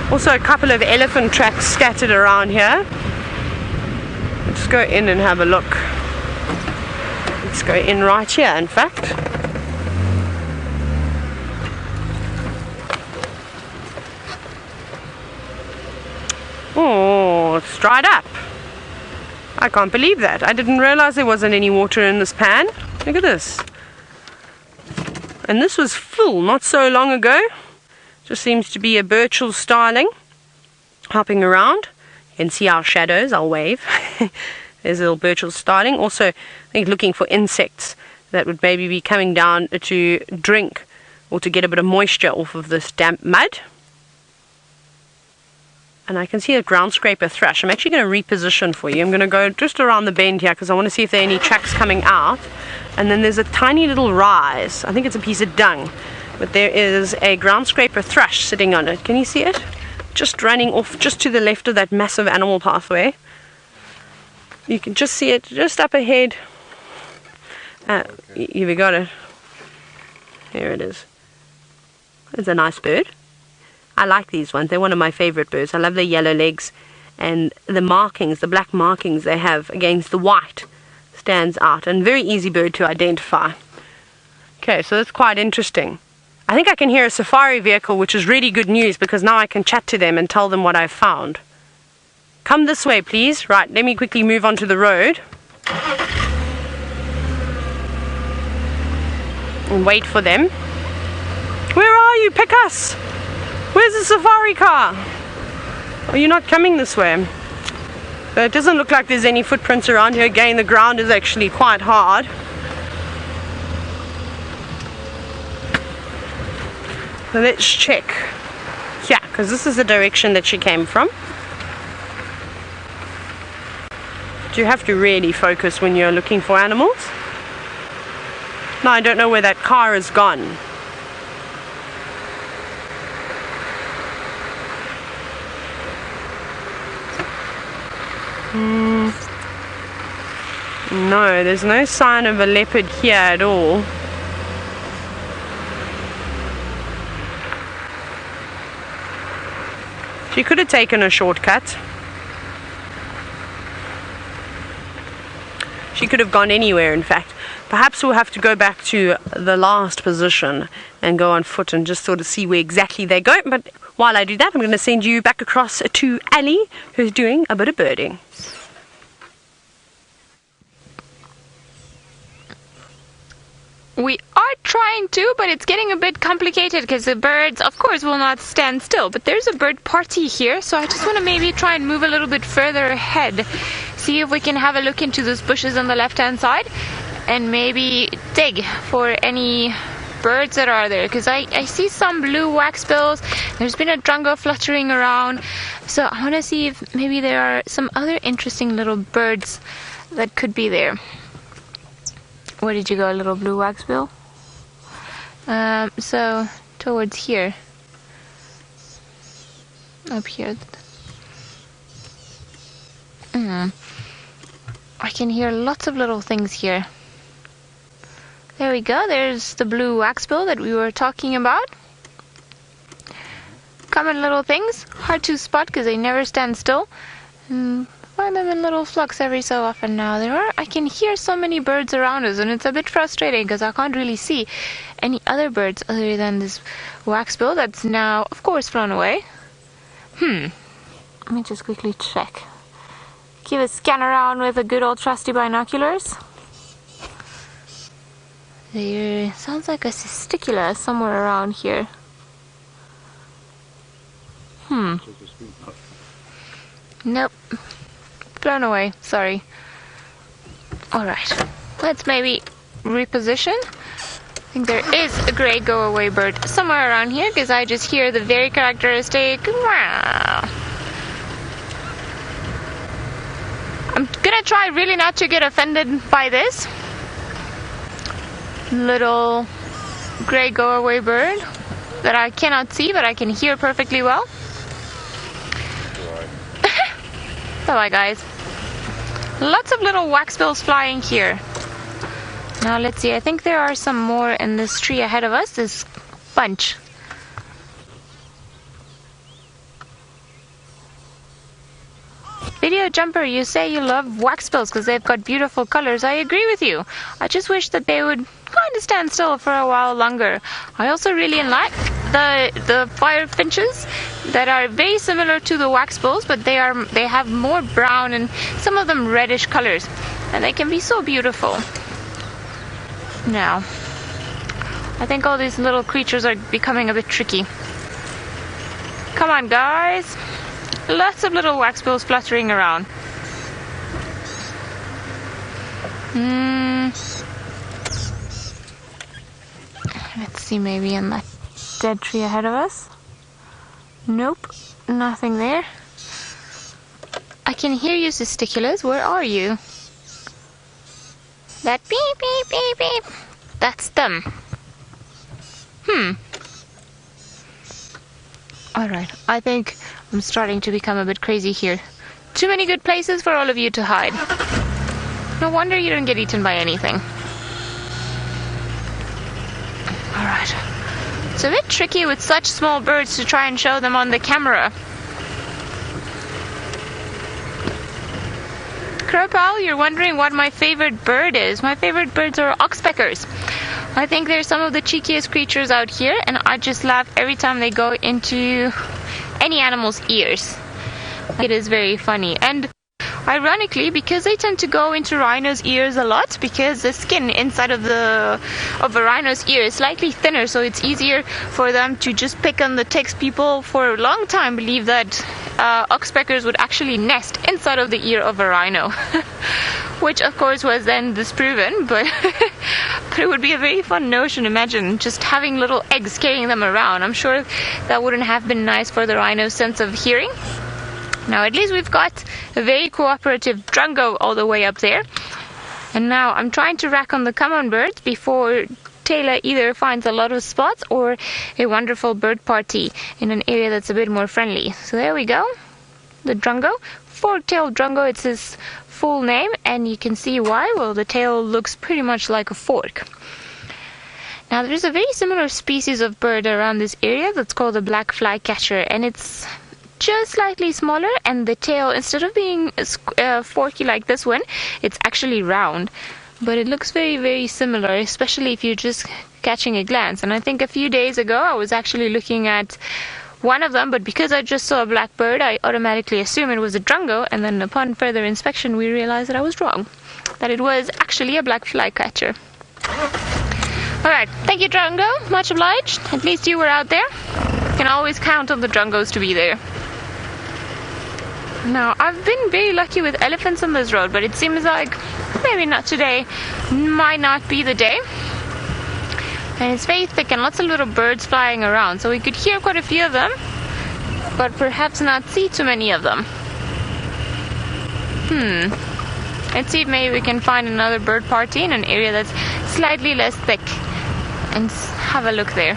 Also a couple of elephant tracks scattered around here. Let's go in and have a look. Let's go in right here, in fact. Oh, it's dried up. I can't believe that. I didn't realize there wasn't any water in this pan. Look at this. And this was full not so long ago. Just seems to be a Birchall starling hopping around. You can see our shadows. I'll wave. There's a little Birchall starling. Also, I think looking for insects that would maybe be coming down to drink or to get a bit of moisture off of this damp mud. And I can see a ground scraper thrush. I'm actually going to reposition for you. I'm going to go just around the bend here because I want to see if there are any tracks coming out. And then there's a tiny little rise. I think it's a piece of dung. But there is a ground scraper thrush sitting on it. Can you see it? Just running off just to the left of that massive animal pathway. You can just see it just up ahead. You've got it. Here it is. It's a nice bird. I like these ones. They're one of my favorite birds. I love their yellow legs and the markings, the black markings they have against the white stands out, and very easy bird to identify. Okay, so that's quite interesting. I think I can hear a safari vehicle, which is really good news because now I can chat to them and tell them what I've found. Come this way, please. Right, let me quickly move onto the road and wait for them. Where are you? Pick us! Where's the safari car? Are you not coming this way? So it doesn't look like there's any footprints around here. Again, the ground is actually quite hard. So let's check. Yeah, because this is the direction that she came from. You have to really focus when you're looking for animals. Now I don't know where that car has gone. No, there's no sign of a leopard here at all. She could have taken a shortcut. She could have gone anywhere, in fact. Perhaps we'll have to go back to the last position and go on foot and just sort of see where exactly they go. But while I do that, I'm going to send you back across to Ellie, who's doing a bit of birding. We are trying to, but it's getting a bit complicated because the birds, of course, will not stand still. But there's a bird party here, so I just want to maybe try and move a little bit further ahead. See if we can have a look into those bushes on the left-hand side and maybe dig for any birds that are there. Because I see some blue waxbills. There's been a drongo fluttering around. So I want to see if maybe there are some other interesting little birds that could be there. Where did you go, little blue waxbill? So towards here. Up here. I can hear lots of little things here. There we go. There's the blue waxbill that we were talking about. Common little things, hard to spot because they never stand still. And find them in little flocks every so often now. I can hear so many birds around us, and it's a bit frustrating because I can't really see any other birds other than this waxbill that's now, of course, flown away. Let me just quickly check. Give a scan around with the good old trusty binoculars. There sounds like a cisticula somewhere around here. Nope. Blown away, sorry. Alright, let's maybe reposition. I think there is a grey go-away bird somewhere around here because I just hear the very characteristic wow. I'm gonna try really not to get offended by this little grey go-away bird that I cannot see but I can hear perfectly well. Bye-bye, guys. Lots of little waxbills flying here. Now let's see, I think there are some more in this tree ahead of us, this bunch. Video Jumper, you say you love waxbills because they've got beautiful colors. I agree with you. I just wish that they would kind of stand still for a while longer. I also really like the fire finches that are very similar to the waxbills, but they have more brown and some of them reddish colors, and they can be so beautiful. Now, I think all these little creatures are becoming a bit tricky. Come on, guys. Lots of little waxbills fluttering around. Let's see, maybe in that dead tree ahead of us. Nope, nothing there. I can hear you, cisticulas. Where are you? That beep, beep, beep, beep. That's them. Alright, I think I'm starting to become a bit crazy here. Too many good places for all of you to hide. No wonder you don't get eaten by anything. Alright. It's a bit tricky with such small birds to try and show them on the camera. Crowpal, you're wondering what my favorite bird is. My favorite birds are oxpeckers. I think they're some of the cheekiest creatures out here, and I just laugh every time they go into any animal's ears. It is very funny. And ironically, because they tend to go into rhinos' ears a lot, because the skin inside of a rhino's ear is slightly thinner, so it's easier for them to just pick on the ticks. People for a long time believe that oxpeckers would actually nest inside of the ear of a rhino, which of course was then disproven, but but it would be a very fun notion. Imagine just having little eggs, carrying them around. I'm sure that wouldn't have been nice for the rhino's sense of hearing. Now at least we've got a very cooperative drongo all the way up there. And now I'm trying to rack on the common birds before Taylor either finds a lot of spots or a wonderful bird party in an area that's a bit more friendly. So there we go. The drongo. Fork-tailed drongo, it's his full name, and you can see why. Well, the tail looks pretty much like a fork. Now there's a very similar species of bird around this area that's called the black flycatcher, and it's just slightly smaller, and the tail, instead of being forky like this one, it's actually round. But it looks very, very similar, especially if you're just catching a glance. And I think a few days ago I was actually looking at one of them, but because I just saw a black bird, I automatically assumed it was a drongo, and then upon further inspection we realized that I was wrong, that it was actually a black flycatcher. Alright, thank you, drongo, much obliged. At least you were out there. You can always count on the drongos to be there. Now, I've been very lucky with elephants on this road, but it seems like maybe not today, might not be the day. And it's very thick and lots of little birds flying around, so we could hear quite a few of them, but perhaps not see too many of them. Let's see if maybe we can find another bird party in an area that's slightly less thick, and have a look there.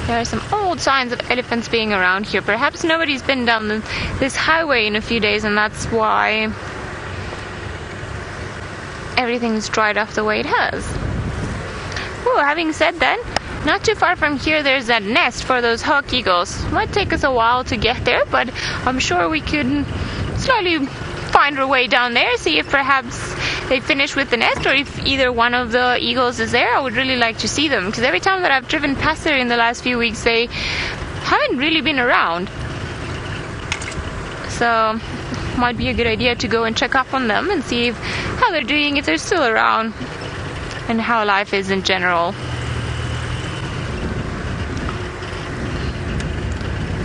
There are some old signs of elephants being around here. Perhaps nobody's been down this highway in a few days, and that's why everything's dried off the way it has. Oh, having said that, not too far from here there's that nest for those hawk eagles. Might take us a while to get there, but I'm sure we could slowly find our way down there, see if perhaps they finish with the nest, or if either one of the eagles is there. I would really like to see them, because every time that I've driven past there in the last few weeks, they haven't really been around. So might be a good idea to go and check up on them and see how they're doing, if they're still around, and how life is in general.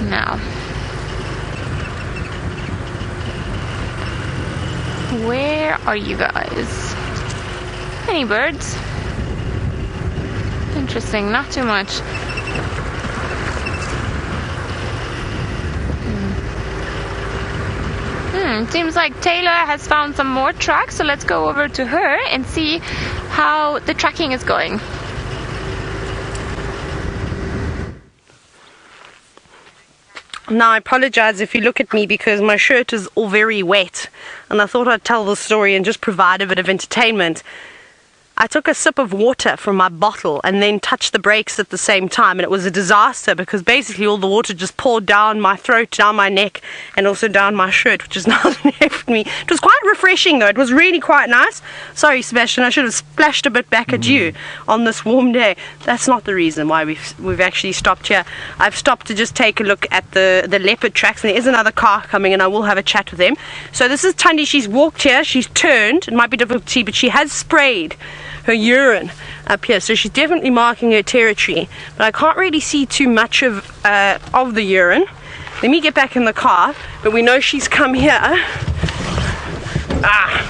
Now, where are you guys? Any birds? Interesting, not too much. Seems like Taylor has found some more tracks, so let's go over to her and see how the tracking is going. Now, I apologize if you look at me because my shirt is all very wet, and I thought I'd tell the story and just provide a bit of entertainment. I took a sip of water from my bottle and then touched the brakes at the same time, and it was a disaster because basically all the water just poured down my throat, down my neck, and also down my shirt, which has now left me. It was quite refreshing though, it was really quite nice. Sorry Sebastian, I should have splashed a bit back at you on this warm day. That's not the reason why we've actually stopped here. I've stopped to just take a look at the leopard tracks, and there is another car coming, and I will have a chat with them. So this is Tundi. She's walked here, she's turned, it might be difficult to see, but she has sprayed her urine up here, so she's definitely marking her territory, but I can't really see too much of the urine. Let me get back in the car, but we know she's come here.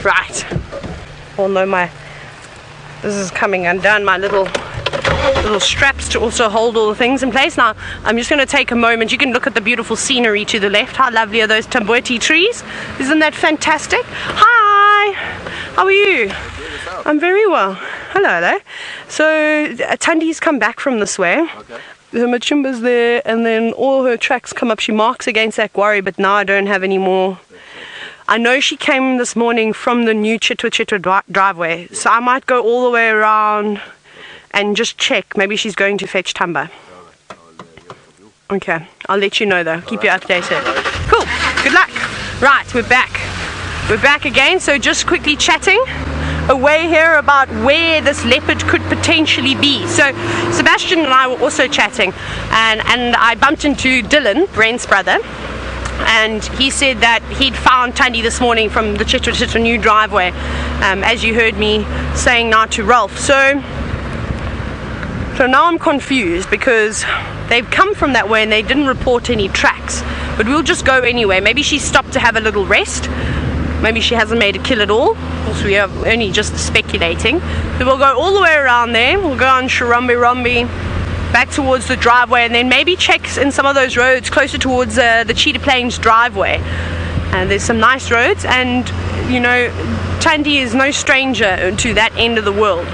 Right. Oh no, this is coming undone, my little straps to also hold all the things in place. Now I'm just going to take a moment. You can look at the beautiful scenery to the left. How lovely are those tamboti trees? Isn't that fantastic? Hi, how are you? I'm very well. Hello. So Tundi's come back from this way. Okay. Her Machimba's there, and then all her tracks come up. She marks against that quarry, but now I don't have any more. I know she came this morning from the new Chitwa driveway, so I might go all the way around and just check. Maybe she's going to fetch Tamba. Okay, I'll let you know though. Keep you updated. Cool. Good luck. Right, we're back. We're back again, so just quickly chatting away here about where this leopard could potentially be. So Sebastian and I were also chatting, and I bumped into Dylan, Brent's brother, and he said that he'd found Tundi this morning from the Chitwa new driveway, as you heard me saying now to Ralph. So now I'm confused because they've come from that way and they didn't report any tracks, but we'll just go anyway. Maybe she stopped to have a little rest. Maybe she hasn't made a kill at all. Also, we are only just speculating. So we'll go all the way around there. We'll go on Sharambi back towards the driveway, and then maybe check in some of those roads closer towards the Cheetah Plains driveway. And there's some nice roads, and you know, Tundi is no stranger to that end of the world.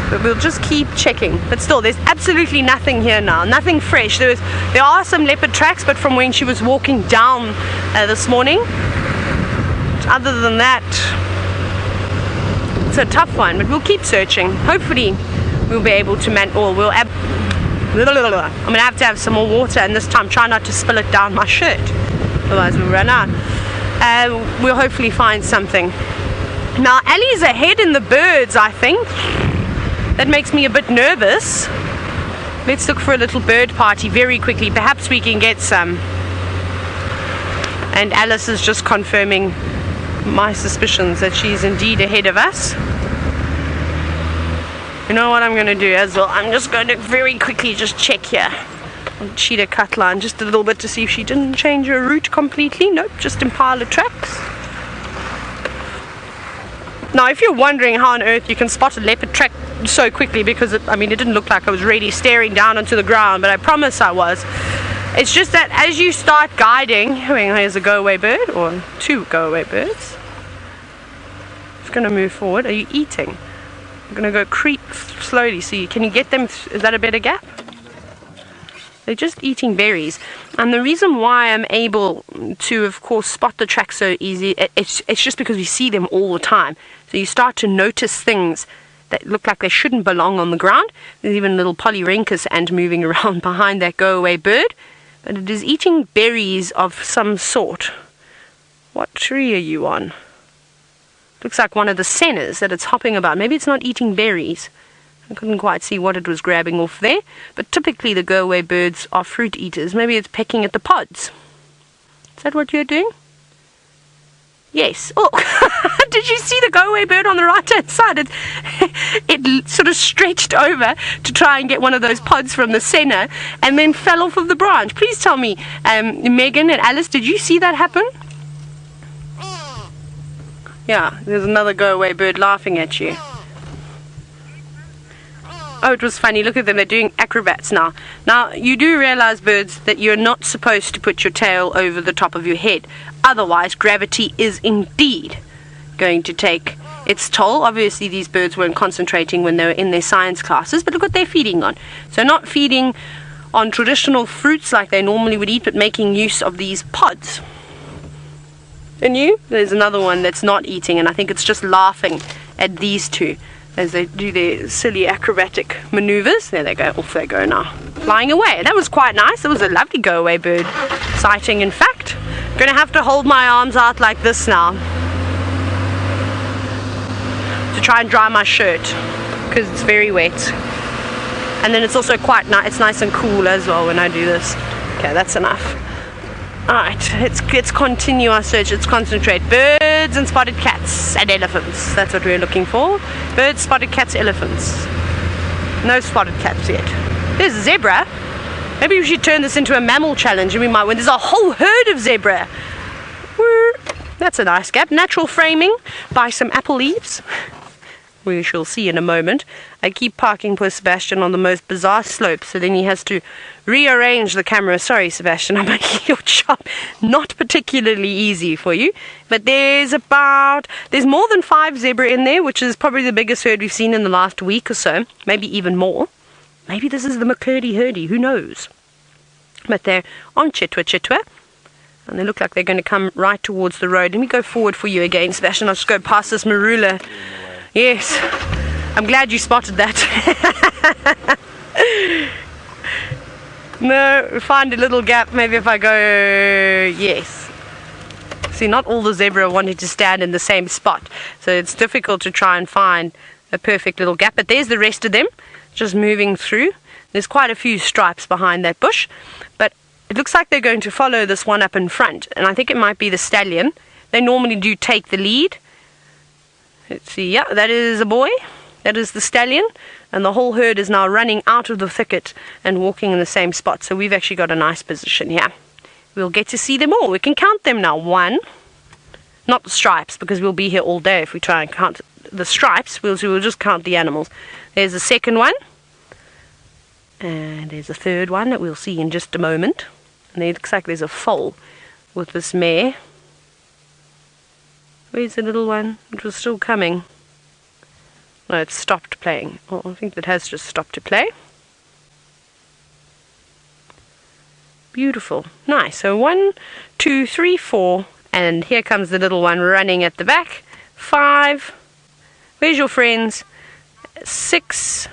But we'll just keep checking. But still, there's absolutely nothing here now. Nothing fresh. There are some leopard tracks, but from when she was walking down this morning. Other than that, it's a tough one, but we'll keep searching. Hopefully we'll be able to I'm gonna have to have some more water, and this time try not to spill it down my shirt, otherwise we'll run out. We'll hopefully find something. Now Ellie's ahead in the birds, I think. That makes me a bit nervous. Let's look for a little bird party very quickly. Perhaps we can get some. And Alice is just confirming my suspicions that she's indeed ahead of us. You know what I'm going to do as well? I'm just going to very quickly just check here on Cheetah cut line just a little bit to see if she didn't change her route completely. Nope, just impale the tracks. Now if you're wondering how on earth you can spot a leopard track so quickly, because it didn't look like I was really staring down onto the ground, but I promise I was. It's just that as you start guiding, here's a go-away bird, or two go-away birds. Just going to move forward. Are you eating? I'm going to go creep slowly. See, can you get them? Is that a better gap? They're just eating berries. And the reason why I'm able to, of course, spot the tracks so easy, it's just because we see them all the time. So you start to notice things that look like they shouldn't belong on the ground. There's even a little polyrhynchus ant moving around behind that go-away bird. But it is eating berries of some sort. What tree are you on? Looks like one of the sennas that it's hopping about. Maybe it's not eating berries. I couldn't quite see what it was grabbing off there. But typically the go-away birds are fruit eaters. Maybe it's pecking at the pods. Is that what you're doing? Yes. Oh, did you see the go-away bird on the right-hand side? It sort of stretched over to try and get one of those pods from the senna and then fell off of the branch. Please tell me, Megan and Alice, did you see that happen? Yeah, there's another go-away bird laughing at you. Oh, it was funny. Look at them. They're doing acrobats now. Now, you do realize, birds, that you're not supposed to put your tail over the top of your head. Otherwise, gravity is indeed going to take its toll. Obviously, these birds weren't concentrating when they were in their science classes, but look what they're feeding on. So not feeding on traditional fruits like they normally would eat, but making use of these pods. And there's another one that's not eating, and I think it's just laughing at these two as they do their silly acrobatic maneuvers. There they go, off they go now, flying away. That was quite nice. It was a lovely go-away bird sighting, in fact. I'm going to have to hold my arms out like this now to try and dry my shirt because it's very wet. And then it's also quite nice. It's nice and cool as well when I do this. Okay, that's enough. Alright, let's continue our search. Let's concentrate. Birds and spotted cats and elephants. That's what we're looking for. Birds, spotted cats, elephants. No spotted cats yet. There's a zebra. Maybe we should turn this into a mammal challenge and we might win. There's a whole herd of zebra. Woo. That's a nice gap. Natural framing by some apple leaves. We shall see in a moment. I keep parking poor Sebastian on the most bizarre slope, so then he has to rearrange the camera. Sorry, Sebastian, I'm making your job not particularly easy for you. But there's more than 5 zebra in there, which is probably the biggest herd we've seen in the last week or so. Maybe even more. Maybe this is the McCurdy herdy, who knows? But they're on Chitwa. And they look like they're going to come right towards the road. Let me go forward for you again, Sebastian. I'll just go past this marula. Yes, I'm glad you spotted that. No, find a little gap. Maybe if I go, yes. See, not all the zebra wanted to stand in the same spot. So it's difficult to try and find a perfect little gap. But there's the rest of them, just moving through. There's quite a few stripes behind that bush. But it looks like they're going to follow this one up in front. And I think it might be the stallion. They normally do take the lead. Let's see, yeah, that is a boy. That is the stallion. And the whole herd is now running out of the thicket and walking in the same spot. So we've actually got a nice position here. We'll get to see them all. We can count them now. 1. Not the stripes, because we'll be here all day if we try and count the stripes. We'll just count the animals. There's a second one. And there's a third one that we'll see in just a moment. And it looks like there's a foal with this mare. Where's the little one? It was still coming. No, it's stopped playing. Oh, I think it has just stopped to play. Beautiful. Nice. So 1, 2, 3, 4. And here comes the little one running at the back. 5. Where's your friends? 6.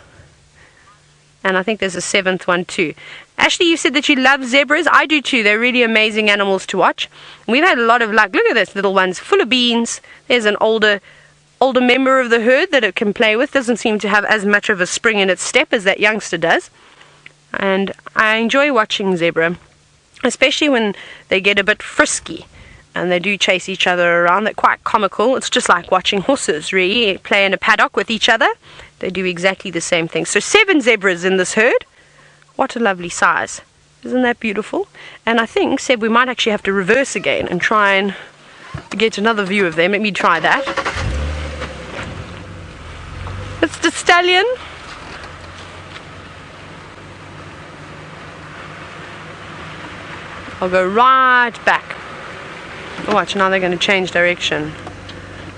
And I think there's a 7th one too. Ashley, you said that you love zebras. I do too. They're really amazing animals to watch. We've had a lot of luck. Look at this little one's full of beans. There's an older member of the herd that it can play with. Doesn't seem to have as much of a spring in its step as that youngster does. And I enjoy watching zebra, especially when they get a bit frisky and they do chase each other around. They're quite comical. It's just like watching horses really play in a paddock with each other. They do exactly the same thing. So 7 zebras in this herd. What a lovely size. Isn't that beautiful? And I think, Seb, we might actually have to reverse again and try and get another view of them. Let me try that. It's the stallion. I'll go right back. Watch, now they're going to change direction.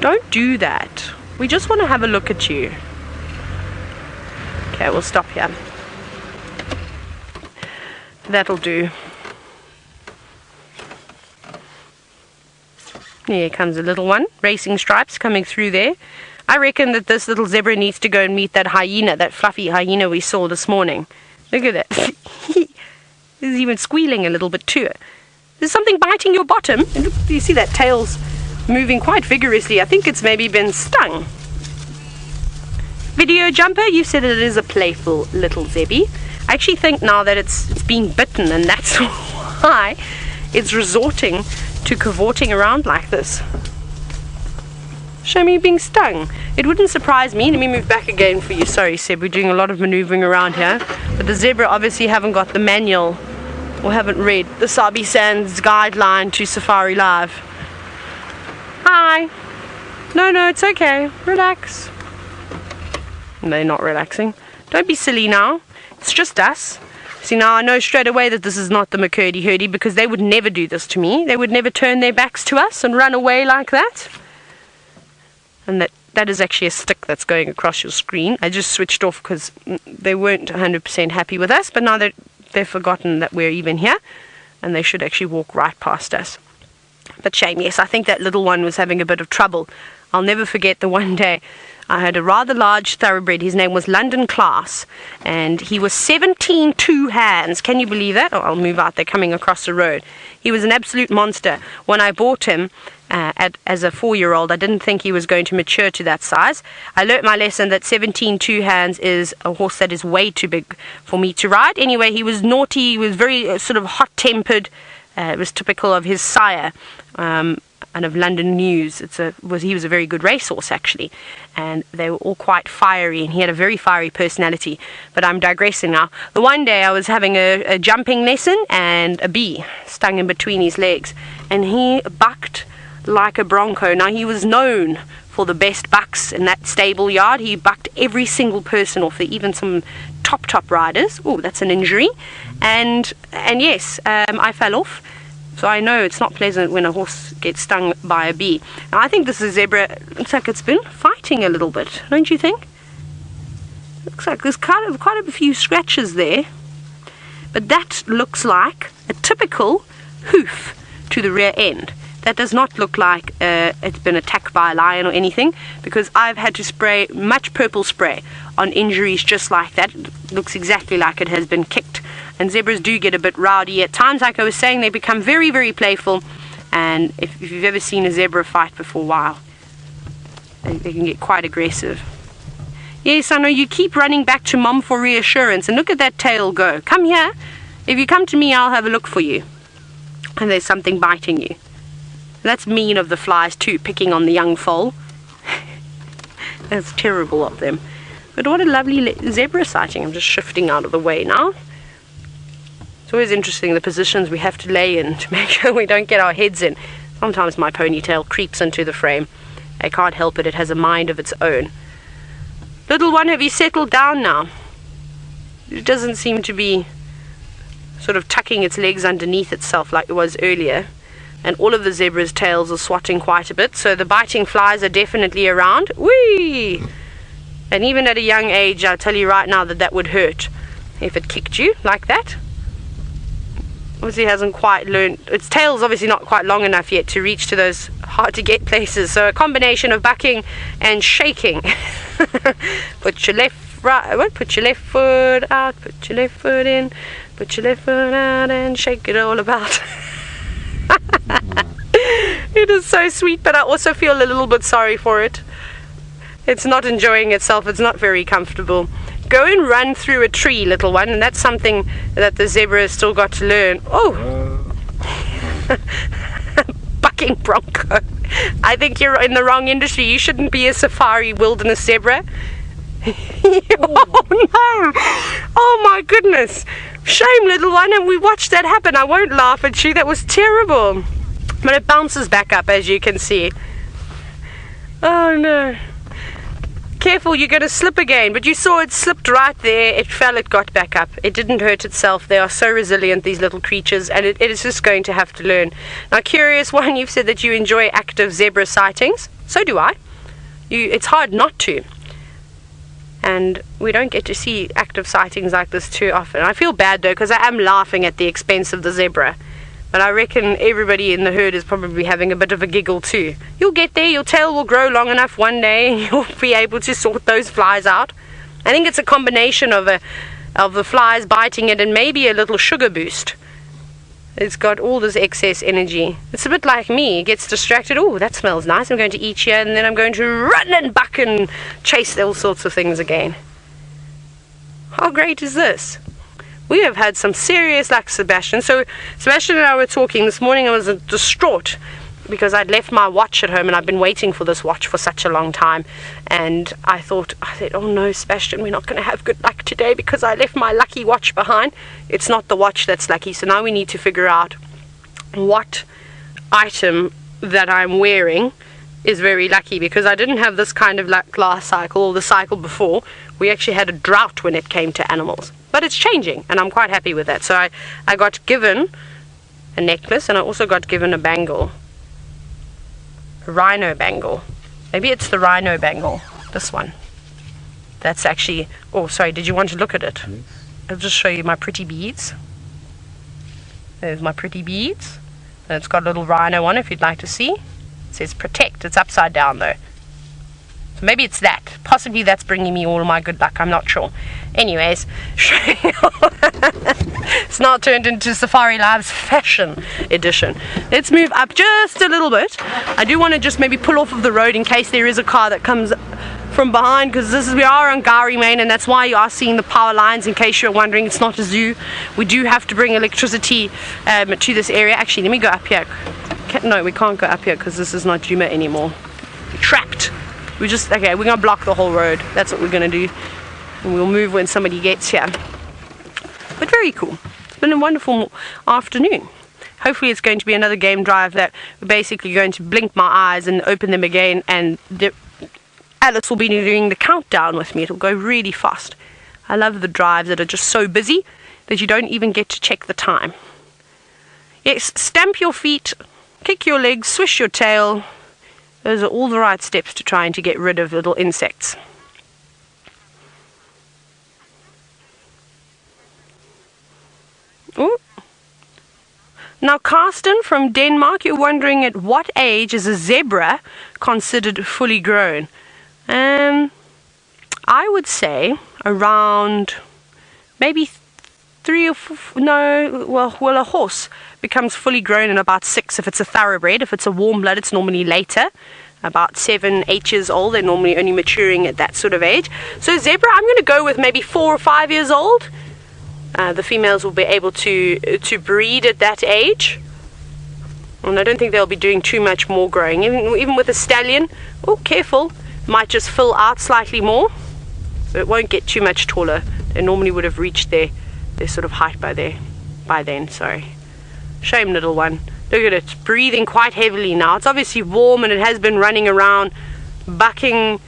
Don't do that. We just want to have a look at you. Okay, we'll stop here. That'll do. Here comes a little one. Racing stripes coming through there. I reckon that this little zebra needs to go and meet that hyena, that fluffy hyena we saw this morning. Look at that. He's even squealing a little bit too. There's something biting your bottom. And look, you see that tail's moving quite vigorously. I think it's maybe been stung. Video Jumper, you said it is a playful little zebby. I actually think now that it's being bitten, and that's why it's resorting to cavorting around like this. Show me being stung. It wouldn't surprise me. Let me move back again for you. Sorry, Seb, we're doing a lot of maneuvering around here. But the zebra obviously haven't got the manual or haven't read the Sabi Sands guideline to Safari Live. Hi. No, it's okay. Relax. They're not relaxing. Don't be silly now. It's just us. See, now I know straight away that this is not the McCurdy-Hurdy, because they would never do this to me. They would never turn their backs to us and run away like that. And that is actually a stick that's going across your screen. I just switched off because they weren't 100% happy with us, but now they've forgotten that we're even here, and they should actually walk right past us. But shame, yes, I think that little one was having a bit of trouble. I'll never forget the one day I had a rather large thoroughbred. His name was London Class, and he was 17 two hands. Can you believe that? Oh, I'll move out. They're coming across the road. He was an absolute monster. When I bought him as a 4-year-old, I didn't think he was going to mature to that size. I learnt my lesson that 17 two hands is a horse that is way too big for me to ride. Anyway, he was naughty. He was very sort of hot-tempered. It was typical of his sire. And of London News. He was a very good racehorse, actually, and they were all quite fiery, and he had a very fiery personality. But I'm digressing now. The one day I was having a jumping lesson, and a bee stung in between his legs, and he bucked like a bronco. Now, he was known for the best bucks in that stable yard. He bucked every single person off there, even some top riders. Oh, that's an injury. And yes, I fell off. So I know it's not pleasant when a horse gets stung by a bee. Now, I think this is zebra. Looks like it's been fighting a little bit, don't you think? Looks like there's quite a few scratches there. But that looks like a typical hoof to the rear end. That does not look like it's been attacked by a lion or anything, because I've had to spray much purple spray on injuries just like that. It looks exactly like it has been kicked. And zebras do get a bit rowdy at times. Like I was saying, they become very, very playful. And if you've ever seen a zebra fight before, wow, they can get quite aggressive. Yes, I know, you keep running back to Mom for reassurance. And look at that tail go. Come here. If you come to me, I'll have a look for you. And there's something biting you. That's mean of the flies too, picking on the young foal. That's terrible of them. But what a lovely zebra sighting. I'm just shifting out of the way now. It's always interesting the positions we have to lay in to make sure we don't get our heads in. Sometimes my ponytail creeps into the frame. I can't help it. It has a mind of its own. Little one, have you settled down now? It doesn't seem to be sort of tucking its legs underneath itself like it was earlier. And all of the zebra's tails are swatting quite a bit, so the biting flies are definitely around. Whee! And even at a young age, I'll tell you right now that would hurt if it kicked you like that. Obviously hasn't quite learned, its tail's obviously not quite long enough yet to reach to those hard to get places. So a combination of bucking and shaking. Put your left foot out, put your left foot in, put your left foot out, and shake it all about. It is so sweet, but I also feel a little bit sorry for it. It's not enjoying itself. It's not very comfortable. Go and run through a tree, little one, and that's something that the zebra has still got to learn. Oh! Bucking bronco. I think you're in the wrong industry. You shouldn't be a safari wilderness zebra. Oh no! Oh my goodness! Shame, little one, and we watched that happen. I won't laugh at you. That was terrible. But it bounces back up, as you can see. Oh no. Careful, you're going to slip again. But you saw it slipped right there. It fell, it got back up. It didn't hurt itself. They are so resilient, these little creatures, and it is just going to have to learn. Now, curious one, you've said that you enjoy active zebra sightings. So do I. It's hard not to. and we don't get to see active sightings like this too often. I feel bad though, because I am laughing at the expense of the zebra, but I reckon everybody in the herd is probably having a bit of a giggle too. You'll get there, your tail will grow long enough one day, you'll be able to sort those flies out. I think it's a combination of the flies biting it and maybe a little sugar boost. It's got all this excess energy. It's a bit like me. It gets distracted. Oh, that smells nice. I'm going to eat here, and then I'm going to run and buck and chase all sorts of things again. How great is this? We have had some serious luck, Sebastian. So Sebastian and I were talking this morning. I was distraught because I'd left my watch at home, and I've been waiting for this watch for such a long time. And I said, oh no, Sebastian, we're not going to have good luck today because I left my lucky watch behind. It's not the watch that's lucky. So now we need to figure out what item that I'm wearing is very lucky, because I didn't have this kind of luck last cycle or the cycle before. We actually had a drought when it came to animals. But it's changing, and I'm quite happy with that. So I got given a necklace, and I also got given a bangle. Rhino bangle. Maybe it's the rhino bangle, this one. That's actually, oh sorry, did you want to look at it? Yes. I'll just show you my pretty beads. There's my pretty beads, and it's got a little rhino on if you'd like to see. It says protect. It's upside down though, so maybe it's that. Possibly that's bringing me all of my good luck, I'm not sure. Anyways, it's now turned into Safari Live's fashion edition. Let's move up just a little bit. I do want to just maybe pull off of the road in case there is a car that comes from behind, because we are on Gowrie Main, and that's why you are seeing the power lines. In case you're wondering, it's not a zoo. We do have to bring electricity to this area. Actually, let me go up here. No, we can't go up here because this is not Djuma anymore. We're trapped. We're gonna block the whole road. That's what we're gonna do, and we'll move when somebody gets here. But very cool. It's been a wonderful afternoon. Hopefully it's going to be another game drive that we're basically going to blink my eyes and open them again, and Alice will be doing the countdown with me. It'll go really fast. I love the drives that are just so busy that you don't even get to check the time. Yes, stamp your feet, kick your legs, swish your tail. Those are all the right steps to trying to get rid of little insects. Ooh. Now, Karsten from Denmark, you're wondering at what age is a zebra considered fully grown? I would say around maybe 3 or 4, no, well, a horse becomes fully grown in about 6 if it's a thoroughbred. If it's a warm blood, it's normally later, about 7, 8 years old. They're normally only maturing at that sort of age. So zebra, I'm going to go with maybe 4 or 5 years old. The females will be able to breed at that age. And I don't think they'll be doing too much more growing. Even with a stallion, oh, careful, might just fill out slightly more. But it won't get too much taller. They normally would have reached their sort of height by then. Sorry. Shame, little one. Look at it, breathing quite heavily now. It's obviously warm, and it has been running around, bucking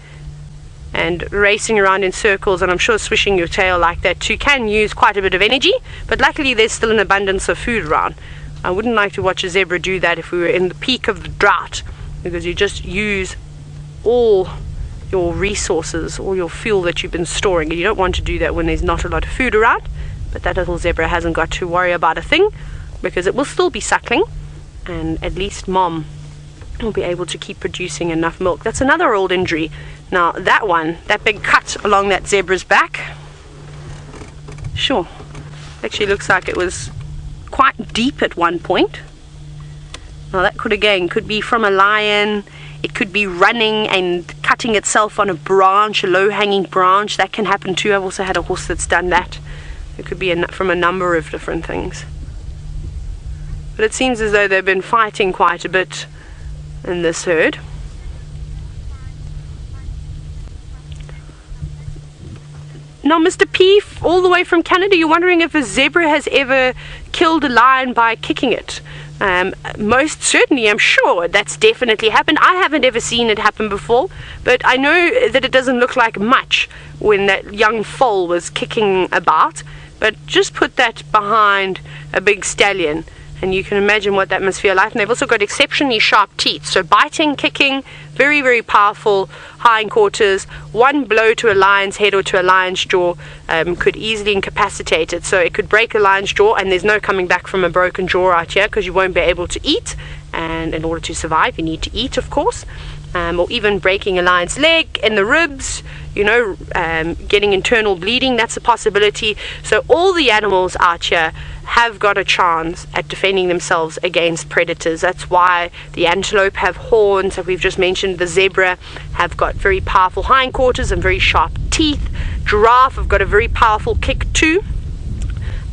and racing around in circles, and I'm sure swishing your tail like that too can use quite a bit of energy, but luckily there's still an abundance of food around. I wouldn't like to watch a zebra do that if we were in the peak of the drought, because you just use all your resources, all your fuel that you've been storing, and you don't want to do that when there's not a lot of food around. But that little zebra hasn't got to worry about a thing, because it will still be suckling, and at least mom will be able to keep producing enough milk. That's another old injury. Now that big cut along that zebra's back, sure, actually looks like it was quite deep at one point. Now that could be from a lion. It could be running and cutting itself on a branch, a low-hanging branch. That can happen too. I've also had a horse that's done that. It could be from a number of different things. But it seems as though they've been fighting quite a bit in this herd. Now, Mr. P, all the way from Canada, you're wondering if a zebra has ever killed a lion by kicking it. Most certainly, I'm sure that's definitely happened. I haven't ever seen it happen before, but I know that it doesn't look like much when that young foal was kicking about. But just put that behind a big stallion And you can imagine what that must feel like. And they've also got exceptionally sharp teeth. So biting, kicking, very, very powerful hindquarters. One blow to a lion's head or to a lion's jaw could easily incapacitate it. So it could break a lion's jaw, and there's no coming back from a broken jaw right here, because you won't be able to eat. And in order to survive, you need to eat, of course. Or even breaking a lion's leg in the ribs, getting internal bleeding, that's a possibility. So all the animals out here have got a chance at defending themselves against predators. That's why the antelope have horns, that we've just mentioned. The zebra have got very powerful hindquarters and very sharp teeth. Giraffe have got a very powerful kick too.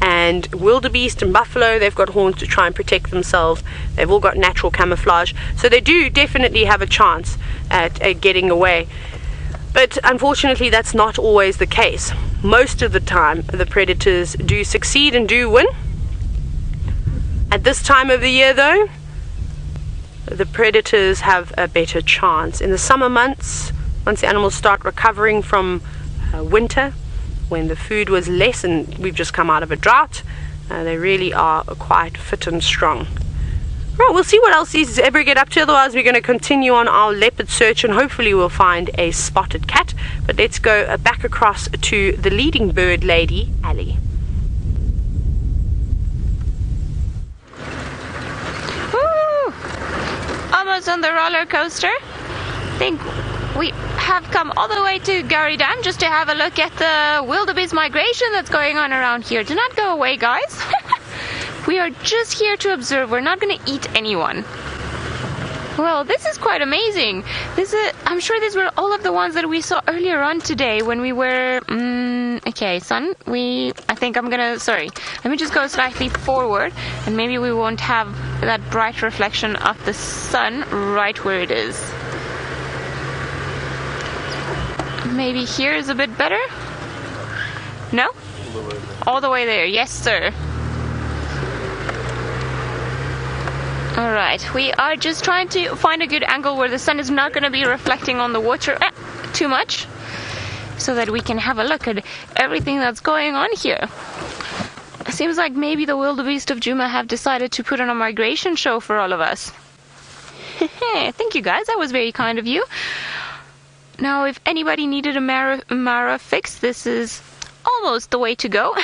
And wildebeest and buffalo, they've got horns to try and protect themselves. They've all got natural camouflage. So they do definitely have a chance at getting away. But unfortunately, that's not always the case. Most of the time, the predators do succeed and do win. At this time of the year, though, the predators have a better chance. In the summer months, once the animals start recovering from winter, when the food was less and we've just come out of a drought, they really are quite fit and strong. Right, we'll see what else these zebra get up to. Otherwise, we're going to continue on our leopard search, and hopefully we'll find a spotted cat. But let's go back across to the leading bird lady, Ellie. Woo! Almost on the roller coaster. I think we have come all the way to Gary Dam just to have a look at the wildebeest migration that's going on around here. Do not go away, guys. We are just here to observe. We're not going to eat anyone. Well, this is quite amazing. I'm sure these were all of the ones that we saw earlier on today when we were... okay, son, I think I'm gonna... Sorry. Let me just go slightly forward, and maybe we won't have that bright reflection of the sun right where it is. Maybe here is a bit better? No? All the way there. Yes, sir. Alright, we are just trying to find a good angle where the sun is not going to be reflecting on the water too much, so that we can have a look at everything that's going on here. It seems like maybe the wildebeest of Djuma have decided to put on a migration show for all of us. Thank you, guys. That was very kind of you. Now, if anybody needed a Mara fix, this is almost the way to go.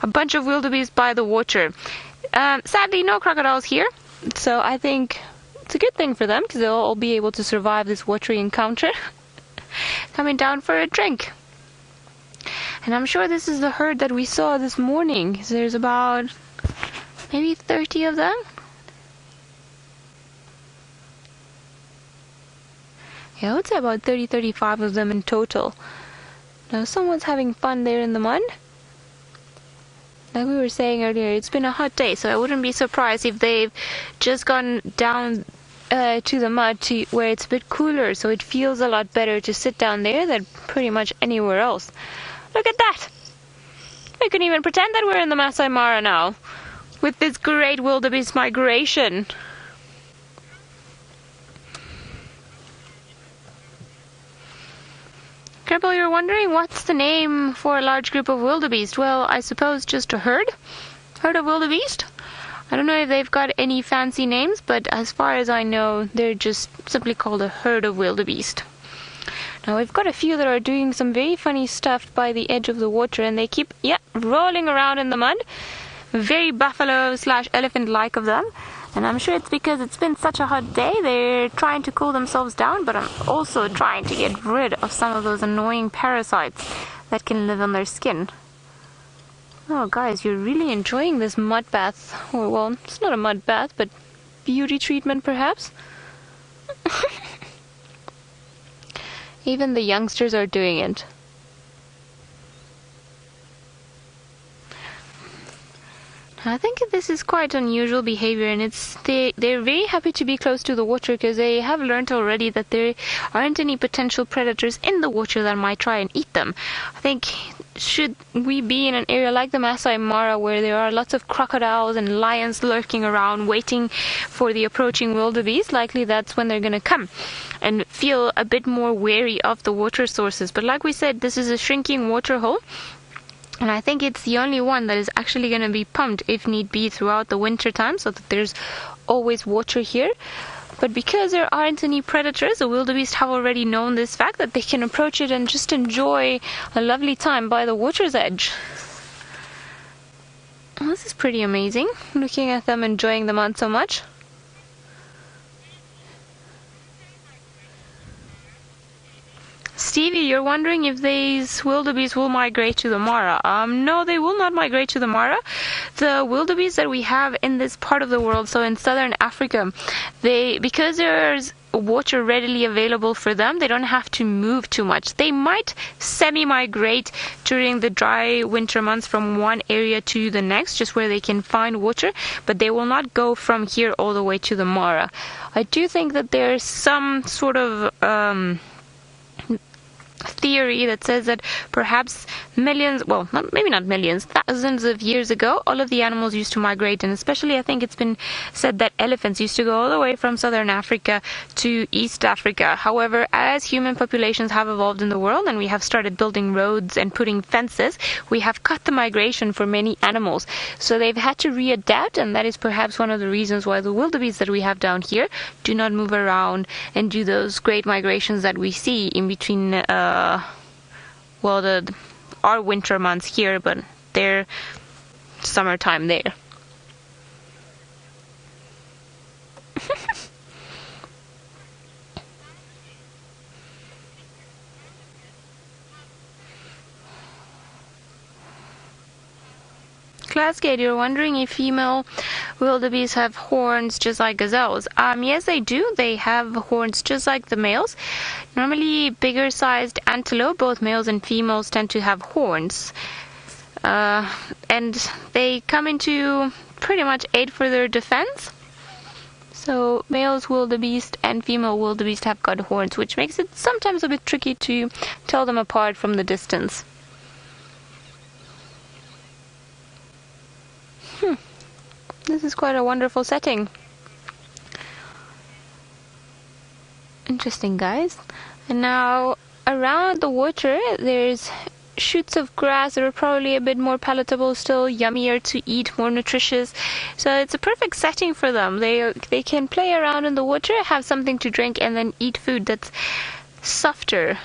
A bunch of wildebeest by the water. Sadly, no crocodiles here. So I think it's a good thing for them, because they'll all be able to survive this watery encounter. Coming down for a drink. And I'm sure this is the herd that we saw this morning. There's about maybe 30 of them. Yeah, I would say about 30-35 of them in total. Now someone's having fun there in the mud. Like we were saying earlier, it's been a hot day, so I wouldn't be surprised if they've just gone down to the mud to where it's a bit cooler, so it feels a lot better to sit down there than pretty much anywhere else. Look at that! We can even pretend that we're in the Masai Mara now, with this great wildebeest migration. Cripple, you're wondering what's the name for a large group of wildebeest? Well, I suppose just a herd? Herd of wildebeest? I don't know if they've got any fancy names, but as far as I know, they're just simply called a herd of wildebeest. Now, we've got a few that are doing some very funny stuff by the edge of the water, and they keep, rolling around in the mud. Very buffalo/elephant-like of them. And I'm sure it's because it's been such a hot day, they're trying to cool themselves down, but I'm also trying to get rid of some of those annoying parasites that can live on their skin. Oh, guys, you're really enjoying this mud bath. Or, well, it's not a mud bath, but beauty treatment, perhaps? Even the youngsters are doing it. I think this is quite unusual behavior, and they're very happy to be close to the water, because they have learned already that there aren't any potential predators in the water that might try and eat them. I think should we be in an area like the Masai Mara, where there are lots of crocodiles and lions lurking around waiting for the approaching wildebeest, likely that's when they're going to come and feel a bit more wary of the water sources. But like we said, this is a shrinking water hole. And I think it's the only one that is actually going to be pumped if need be throughout the winter time, so that there's always water here. But because there aren't any predators, the wildebeest have already known this fact, that they can approach it and just enjoy a lovely time by the water's edge. Well, this is pretty amazing, looking at them enjoying the mud so much. Stevie, you're wondering if these wildebeest will migrate to the Mara. No, they will not migrate to the Mara. The wildebeest that we have in this part of the world, so in southern Africa, because there's water readily available for them, they don't have to move too much. They might semi-migrate during the dry winter months from one area to the next, just where they can find water, but they will not go from here all the way to the Mara. I do think that there's some sort of theory that says that perhaps millions, well, maybe not millions, thousands of years ago, all of the animals used to migrate, and especially I think it's been said that elephants used to go all the way from southern Africa to East Africa. However, as human populations have evolved in the world and we have started building roads and putting fences, we have cut the migration for many animals. So they've had to readapt, and that is perhaps one of the reasons why the wildebeest that we have down here do not move around and do those great migrations that we see in between our winter months here, but their summertime there. Classgate, you're wondering if female wildebeest have horns just like gazelles. Yes, they do. They have horns just like the males. Normally, bigger sized antelope, both males and females, tend to have horns. And they come into pretty much aid for their defense. So males wildebeest and female wildebeest have got horns, which makes it sometimes a bit tricky to tell them apart from the distance. This is quite a wonderful setting. Interesting, guys. And now around the water there's shoots of grass that are probably a bit more palatable, still yummier to eat, more nutritious. So it's a perfect setting for them. They can play around in the water, have something to drink, and then eat food that's softer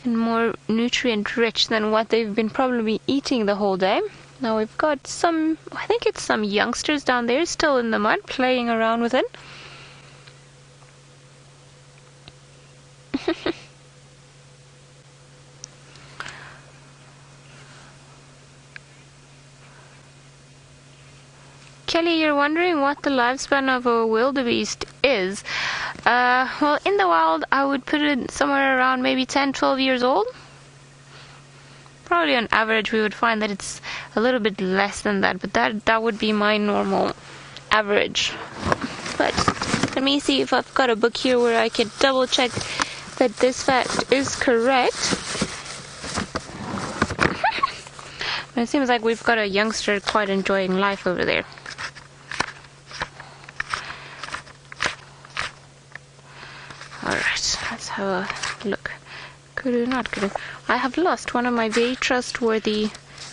and more nutrient rich than what they've been probably eating the whole day. Now we've got some, I think it's some youngsters down there still in the mud playing around with it. Kelly, you're wondering what the lifespan of a wildebeest is. Well, in the wild, I would put it somewhere around maybe 10-12 years old. Probably on average we would find that it's a little bit less than that, but that would be my normal average. But let me see if I've got a book here where I can double check that this fact is correct. But it seems like we've got a youngster quite enjoying life over there. Alright, let's have a look. Kudu, not Kudu. I have lost one of my very trustworthy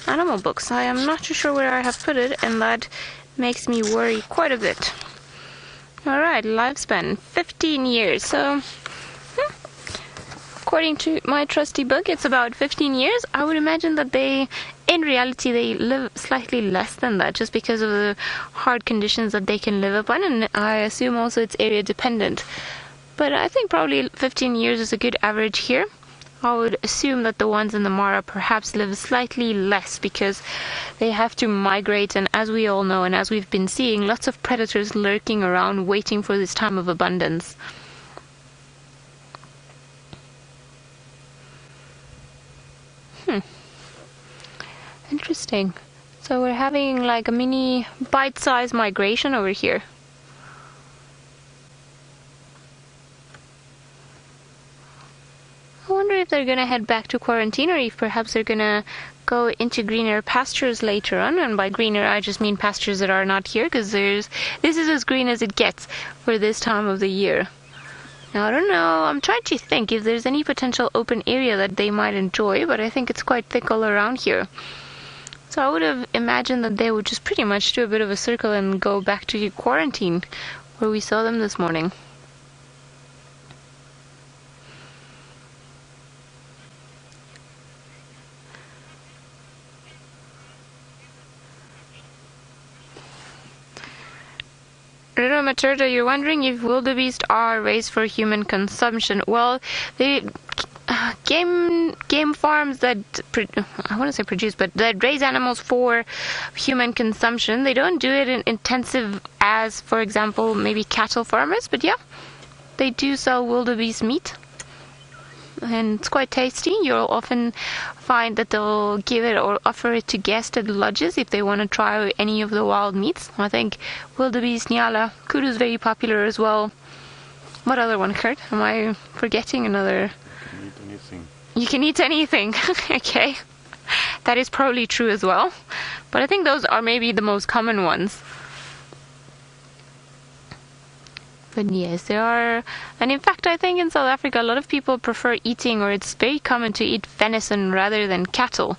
animal books. I am not too sure where I have put it, and that makes me worry quite a bit. Alright, lifespan 15 years. So, according to my trusty book, it's about 15 years. I would imagine that in reality, they live slightly less than that, just because of the hard conditions that they can live upon, and I assume also it's area dependent. But I think probably 15 years is a good average here. I would assume that the ones in the Mara perhaps live slightly less because they have to migrate, and as we all know and as we've been seeing, lots of predators lurking around waiting for this time of abundance. Interesting. So we're having like a mini bite-sized migration over here. I wonder if they're going to head back to quarantine, or if perhaps they're going to go into greener pastures later on. And by greener, I just mean pastures that are not here, because this is as green as it gets for this time of the year. Now, I don't know. I'm trying to think if there's any potential open area that they might enjoy, but I think it's quite thick all around here. So I would have imagined that they would just pretty much do a bit of a circle and go back to quarantine where we saw them this morning. Rita Maturda, you're wondering if wildebeest are raised for human consumption. Well, the game farms that I want to say produce, but that raise animals for human consumption, they don't do it in intensive as, for example, maybe cattle farmers. But yeah, they do sell wildebeest meat, and it's quite tasty. You'll often find that they'll give it or offer it to guests at lodges if they want to try any of the wild meats. I think wildebeest, nyala, kudu is very popular as well. What other one, Kurt? Am I forgetting another? You can eat anything. You can eat anything. Okay, that is probably true as well, but I think those are maybe the most common ones. But yes, there are, and in fact I think in South Africa a lot of people prefer eating, or it's very common to eat venison rather than cattle,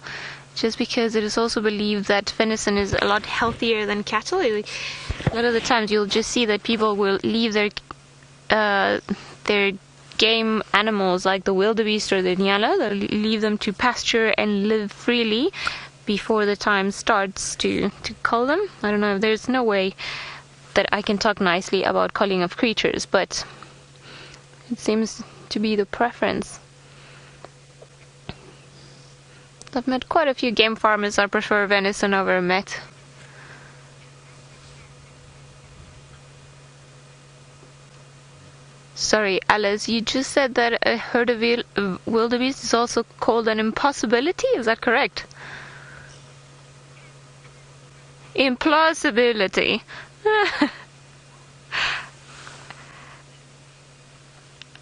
just because it is also believed that venison is a lot healthier than cattle. A lot of the times you'll just see that people will leave their game animals like the wildebeest or the nyala, they'll leave them to pasture and live freely before the time starts to cull them. I don't know, there's no way that I can talk nicely about culling of creatures, but it seems to be the preference. I've met quite a few game farmers that prefer venison over meat. Sorry, Alice, you just said that a herd of wildebeest is also called an impossibility? Is that correct? Implausibility.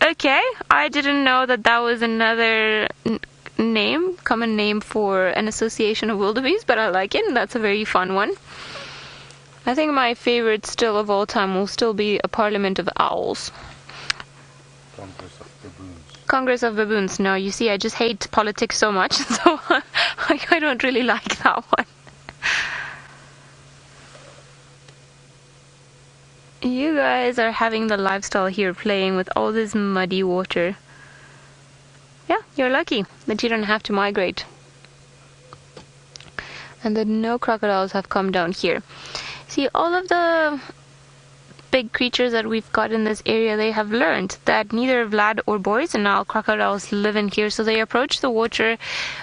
Okay, I didn't know that was another common name for an association of wildebeest, but I like it, and that's a very fun one. I think my favorite still of all time will still be a parliament of owls. Congress of baboons. Congress of baboons. No, you see, I just hate politics so much, so I don't really like that one. You guys are having the lifestyle here, playing with all this muddy water. Yeah, you're lucky that you don't have to migrate. And that no crocodiles have come down here. See, all of the big creatures that we've got in this area, they have learned that neither Vlad or Boris and now crocodiles live in here, so they approach the water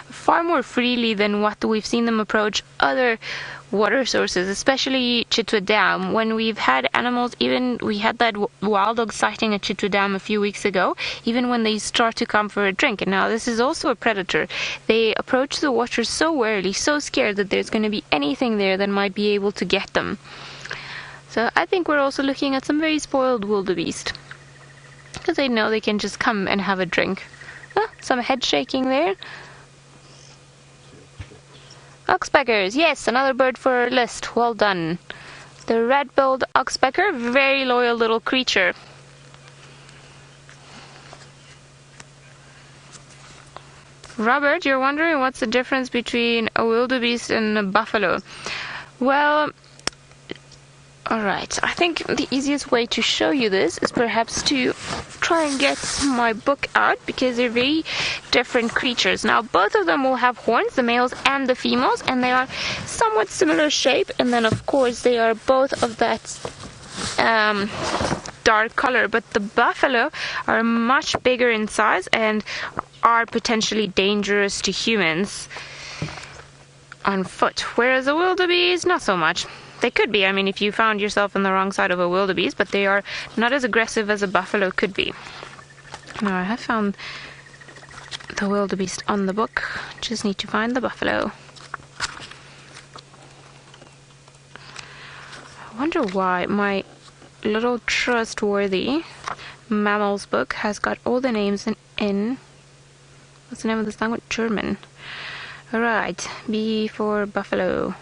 far more freely than what we've seen them approach other water sources, especially Chitwa Dam. When we've had animals, even we had that wild dog sighting at Chitwa Dam a few weeks ago, even when they start to come for a drink. And now this is also a predator. They approach the water so warily, so scared that there's going to be anything there that might be able to get them. So I think we're also looking at some very spoiled wildebeest, because they know they can just come and have a drink. Some head shaking there. Oxpeckers, yes, another bird for our list. Well done. The red-billed oxpecker, very loyal little creature. Robert, you're wondering what's the difference between a wildebeest and a buffalo? Well, alright, I think the easiest way to show you this is perhaps to try and get my book out, because they're very different creatures. Now, both of them will have horns, the males and the females, and they are somewhat similar shape, and then of course they are both of that dark color, but the buffalo are much bigger in size and are potentially dangerous to humans on foot, whereas the wildebeest, not so much. They could be, I mean, if you found yourself on the wrong side of a wildebeest, but they are not as aggressive as a buffalo could be. Now, I have found the wildebeest on the book, just need to find the buffalo. I wonder why my little trustworthy mammals book has got all the names in what's the name of this language? German. Alright, B for buffalo.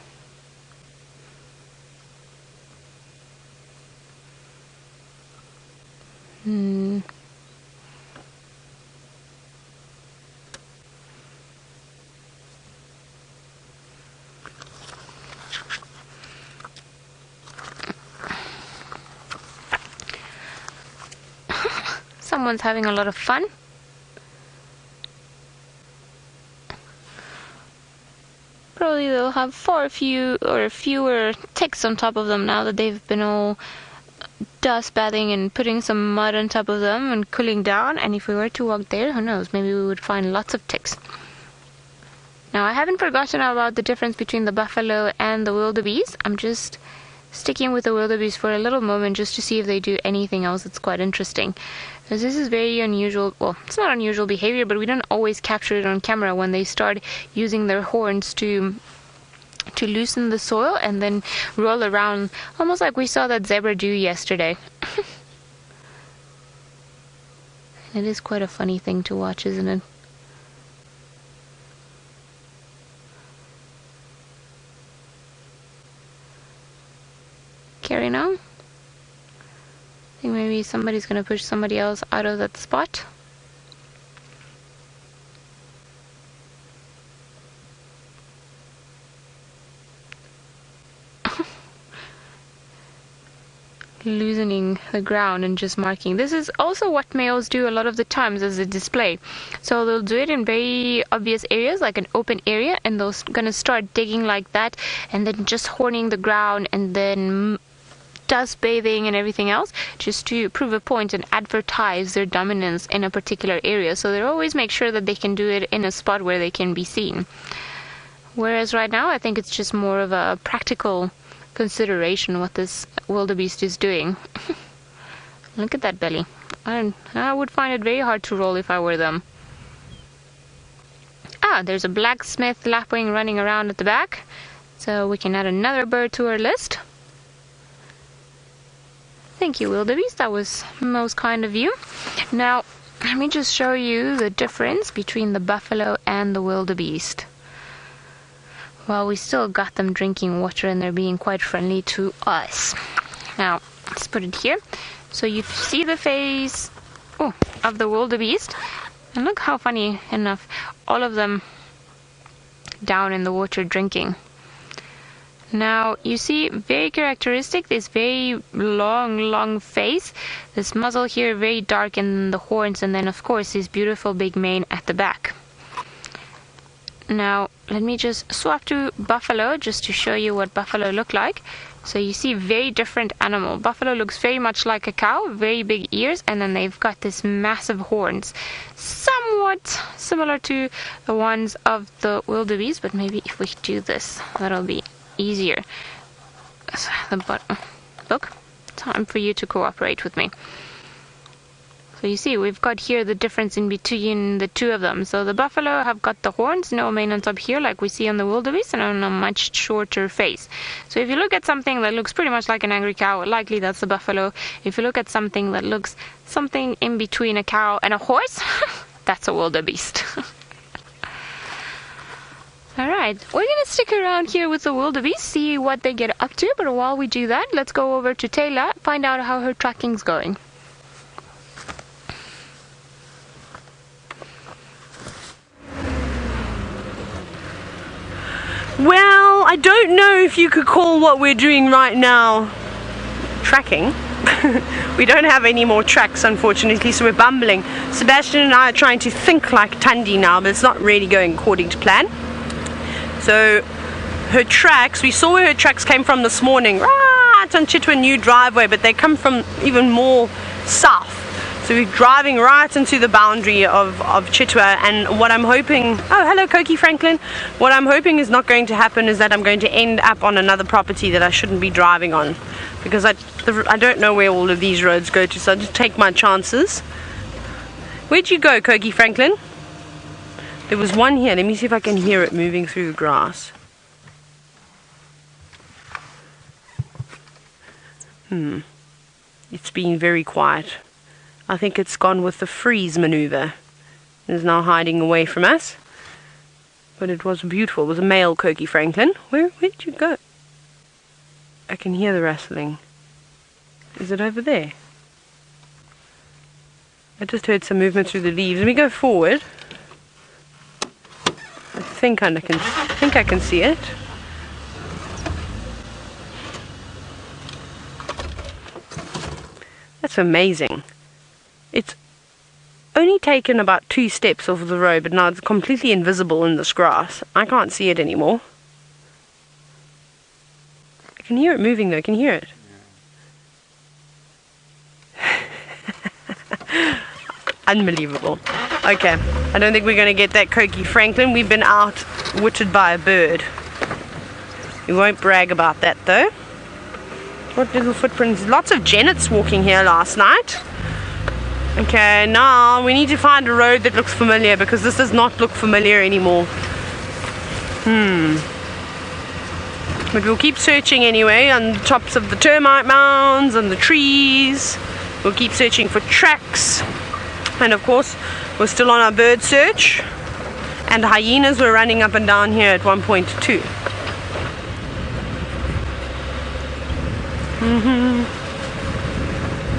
Someone's having a lot of fun. Probably they'll have far fewer ticks on top of them now that they've been all dust bathing and putting some mud on top of them and cooling down. And if we were to walk there, who knows, maybe we would find lots of ticks. Now, I haven't forgotten about the difference between the buffalo and the wildebeest. I'm just sticking with the wildebeest for a little moment just to see if they do anything else that's quite interesting. Because this is very unusual. Well, it's not unusual behavior, but we don't always capture it on camera when they start using their horns to loosen the soil and then roll around, almost like we saw that zebra do yesterday. It is quite a funny thing to watch, isn't it? Carrying on. I think maybe somebody's going to push somebody else out of that spot. Loosening the ground and just marking. This is also what males do a lot of the times as a display. So they'll do it in very obvious areas, like an open area, and they're going to start digging like that, and then just horning the ground, and then dust bathing and everything else, just to prove a point and advertise their dominance in a particular area. So they always make sure that they can do it in a spot where they can be seen. Whereas right now, I think it's just more of a practical consideration what this wildebeest is doing. Look at that belly. I would find it very hard to roll if I were them. There's a blacksmith lapwing running around at the back, so we can add another bird to our list. Thank you, wildebeest. That was most kind of you. Now, let me just show you the difference between the buffalo and the wildebeest. Well, we still got them drinking water and they're being quite friendly to us. Now, let's put it here. So you see the face of the wildebeest. And look how funny enough, all of them down in the water drinking. Now, you see, very characteristic, this very long face. This muzzle here, very dark, and the horns, and then, of course, this beautiful big mane at the back. Now, let me just swap to buffalo just to show you what buffalo look like. So you see, very different animal. Buffalo looks very much like a cow, very big ears, and then they've got this massive horns. Somewhat similar to the ones of the wildebeest, but maybe if we do this, that'll be easier. Look, time for you to cooperate with me. So you see, we've got here the difference in between the two of them. So the buffalo have got the horns, no mane on top here like we see on the wildebeest, and on a much shorter face. So if you look at something that looks pretty much like an angry cow, likely that's the buffalo. If you look at something that looks something in between a cow and a horse, that's a wildebeest. Alright, we're going to stick around here with the wildebeest, see what they get up to, but while we do that, let's go over to Taylor, find out how her tracking's going. Well, I don't know if you could call what we're doing right now tracking. We don't have any more tracks, unfortunately, so we're bumbling. Sebastian and I are trying to think like Tandy now, but it's not really going according to plan. So her tracks, we saw where her tracks came from this morning, right on Chitwa new driveway, but they come from even more south. So we're driving right into the boundary of Chitwa, and what I'm hoping, oh hello Koki Franklin, what I'm hoping is not going to happen is that I'm going to end up on another property that I shouldn't be driving on, because I don't know where all of these roads go to, so I just take my chances. Where'd you go, Koki Franklin? There was one here. Let me see if I can hear it moving through the grass. It's been very quiet. I think it's gone with the freeze maneuver. It's now hiding away from us. But it was beautiful. It was a male Koki Franklin. Where'd you go? I can hear the rustling. Is it over there? I just heard some movement through the leaves. Let me go forward. I think I can see it. That's amazing. It's only taken about 2 steps off of the road, but now it's completely invisible in this grass. I can't see it anymore. I can hear it moving though, can you hear it? Unbelievable. Okay, I don't think we're going to get that Koki Franklin. We've been outwitted by a bird. We won't brag about that though. What little footprints? Lots of Janets walking here last night. Okay, now we need to find a road that looks familiar, because this does not look familiar anymore. But we'll keep searching anyway on the tops of the termite mounds and the trees. We'll keep searching for tracks. And of course, we're still on our bird search. And hyenas were running up and down here at one point too.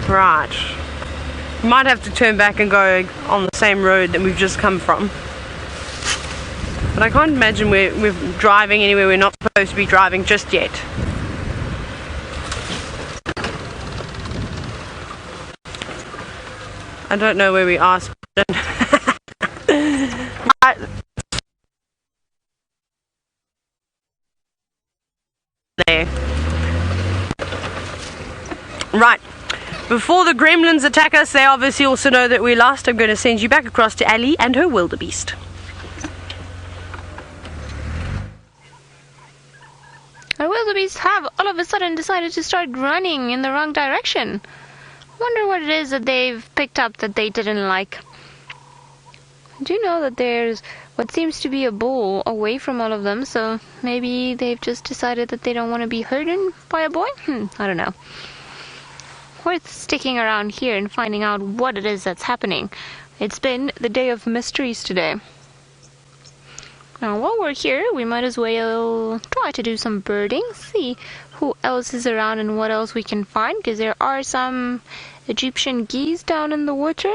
Right. We might have to turn back and go on the same road that we've just come from. But I can't imagine we're driving anywhere we're not supposed to be driving just yet. I don't know where we are. There. Right. Before the gremlins attack us, they obviously also know that we're lost. I'm going to send you back across to Ellie and her wildebeest. Our wildebeest have all of a sudden decided to start running in the wrong direction. Wonder what it is that they've picked up that they didn't like. I do know that there's what seems to be a bull away from all of them, so maybe they've just decided that they don't want to be herded by a boy? I don't know. Worth sticking around here and finding out what it is that's happening. It's been the day of mysteries today. Now while we're here, we might as well try to do some birding, see who else is around and what else we can find, because there are some Egyptian geese down in the water.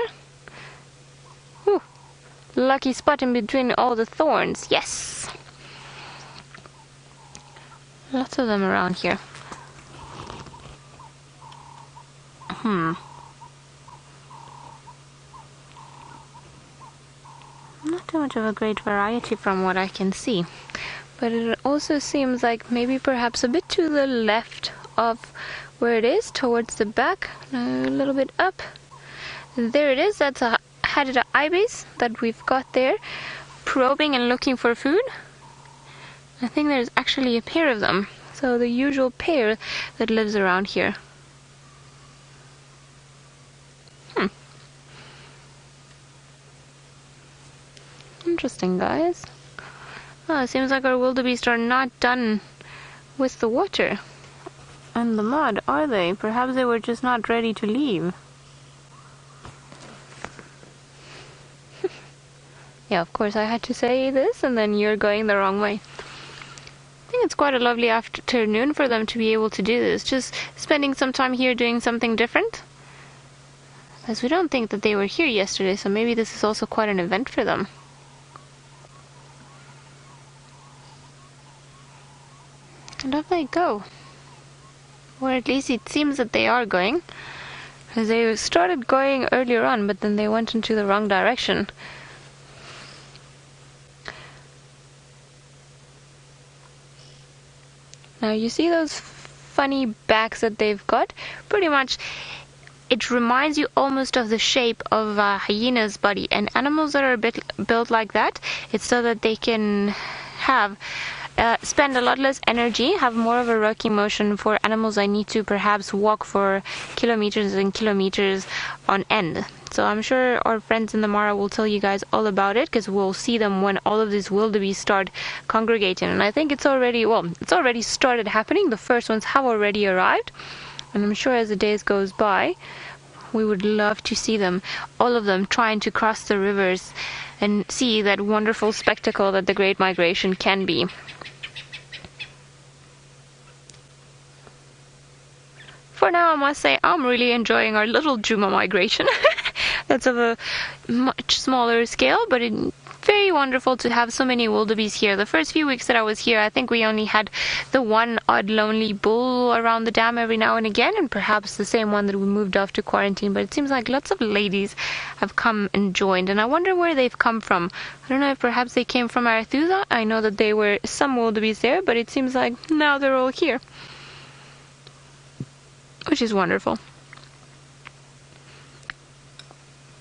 Whew. Lucky spot in between all the thorns, yes! Lots of them around here. Not too much of a great variety from what I can see, but it also seems like maybe perhaps a bit to the left of where it is, towards the back, a little bit up. There it is. That's a Hadida ibis that we've got there, probing and looking for food. I think there's actually a pair of them, so the usual pair that lives around here. Interesting, guys. Oh, it seems like our wildebeest are not done with the water and the mud, are they? Perhaps they were just not ready to leave. Yeah, of course I had to say this, and then you're going the wrong way. I think it's quite a lovely afternoon for them to be able to do this, just spending some time here doing something different. As we don't think that they were here yesterday, so maybe this is also quite an event for them. And off they go. Or at least it seems that they are going. Because they started going earlier on, but then they went into the wrong direction. Now you see those funny backs that they've got? Pretty much it reminds you almost of the shape of a hyena's body. And animals that are a bit built like that, it's so that they can have spend a lot less energy, have more of a rocking motion. For animals that need to perhaps walk for kilometers and kilometers on end. So I'm sure our friends in the Mara will tell you guys all about it, because we'll see them when all of these wildebeest start congregating. And I think it's already started happening. The first ones have already arrived, and I'm sure as the days goes by, we would love to see them, all of them, trying to cross the rivers and see that wonderful spectacle that the Great Migration can be. For now, I must say I'm really enjoying our little Djuma migration. That's of a much smaller scale, but it very wonderful to have so many wildebeest here. The first few weeks that I was here, I think we only had the one odd lonely bull around the dam every now and again, and perhaps the same one that we moved off to quarantine, but it seems like lots of ladies have come and joined, and I wonder where they've come from. I don't know if perhaps they came from Arathusa. I know that there were some wildebeest there, but it seems like now they're all here, which is wonderful.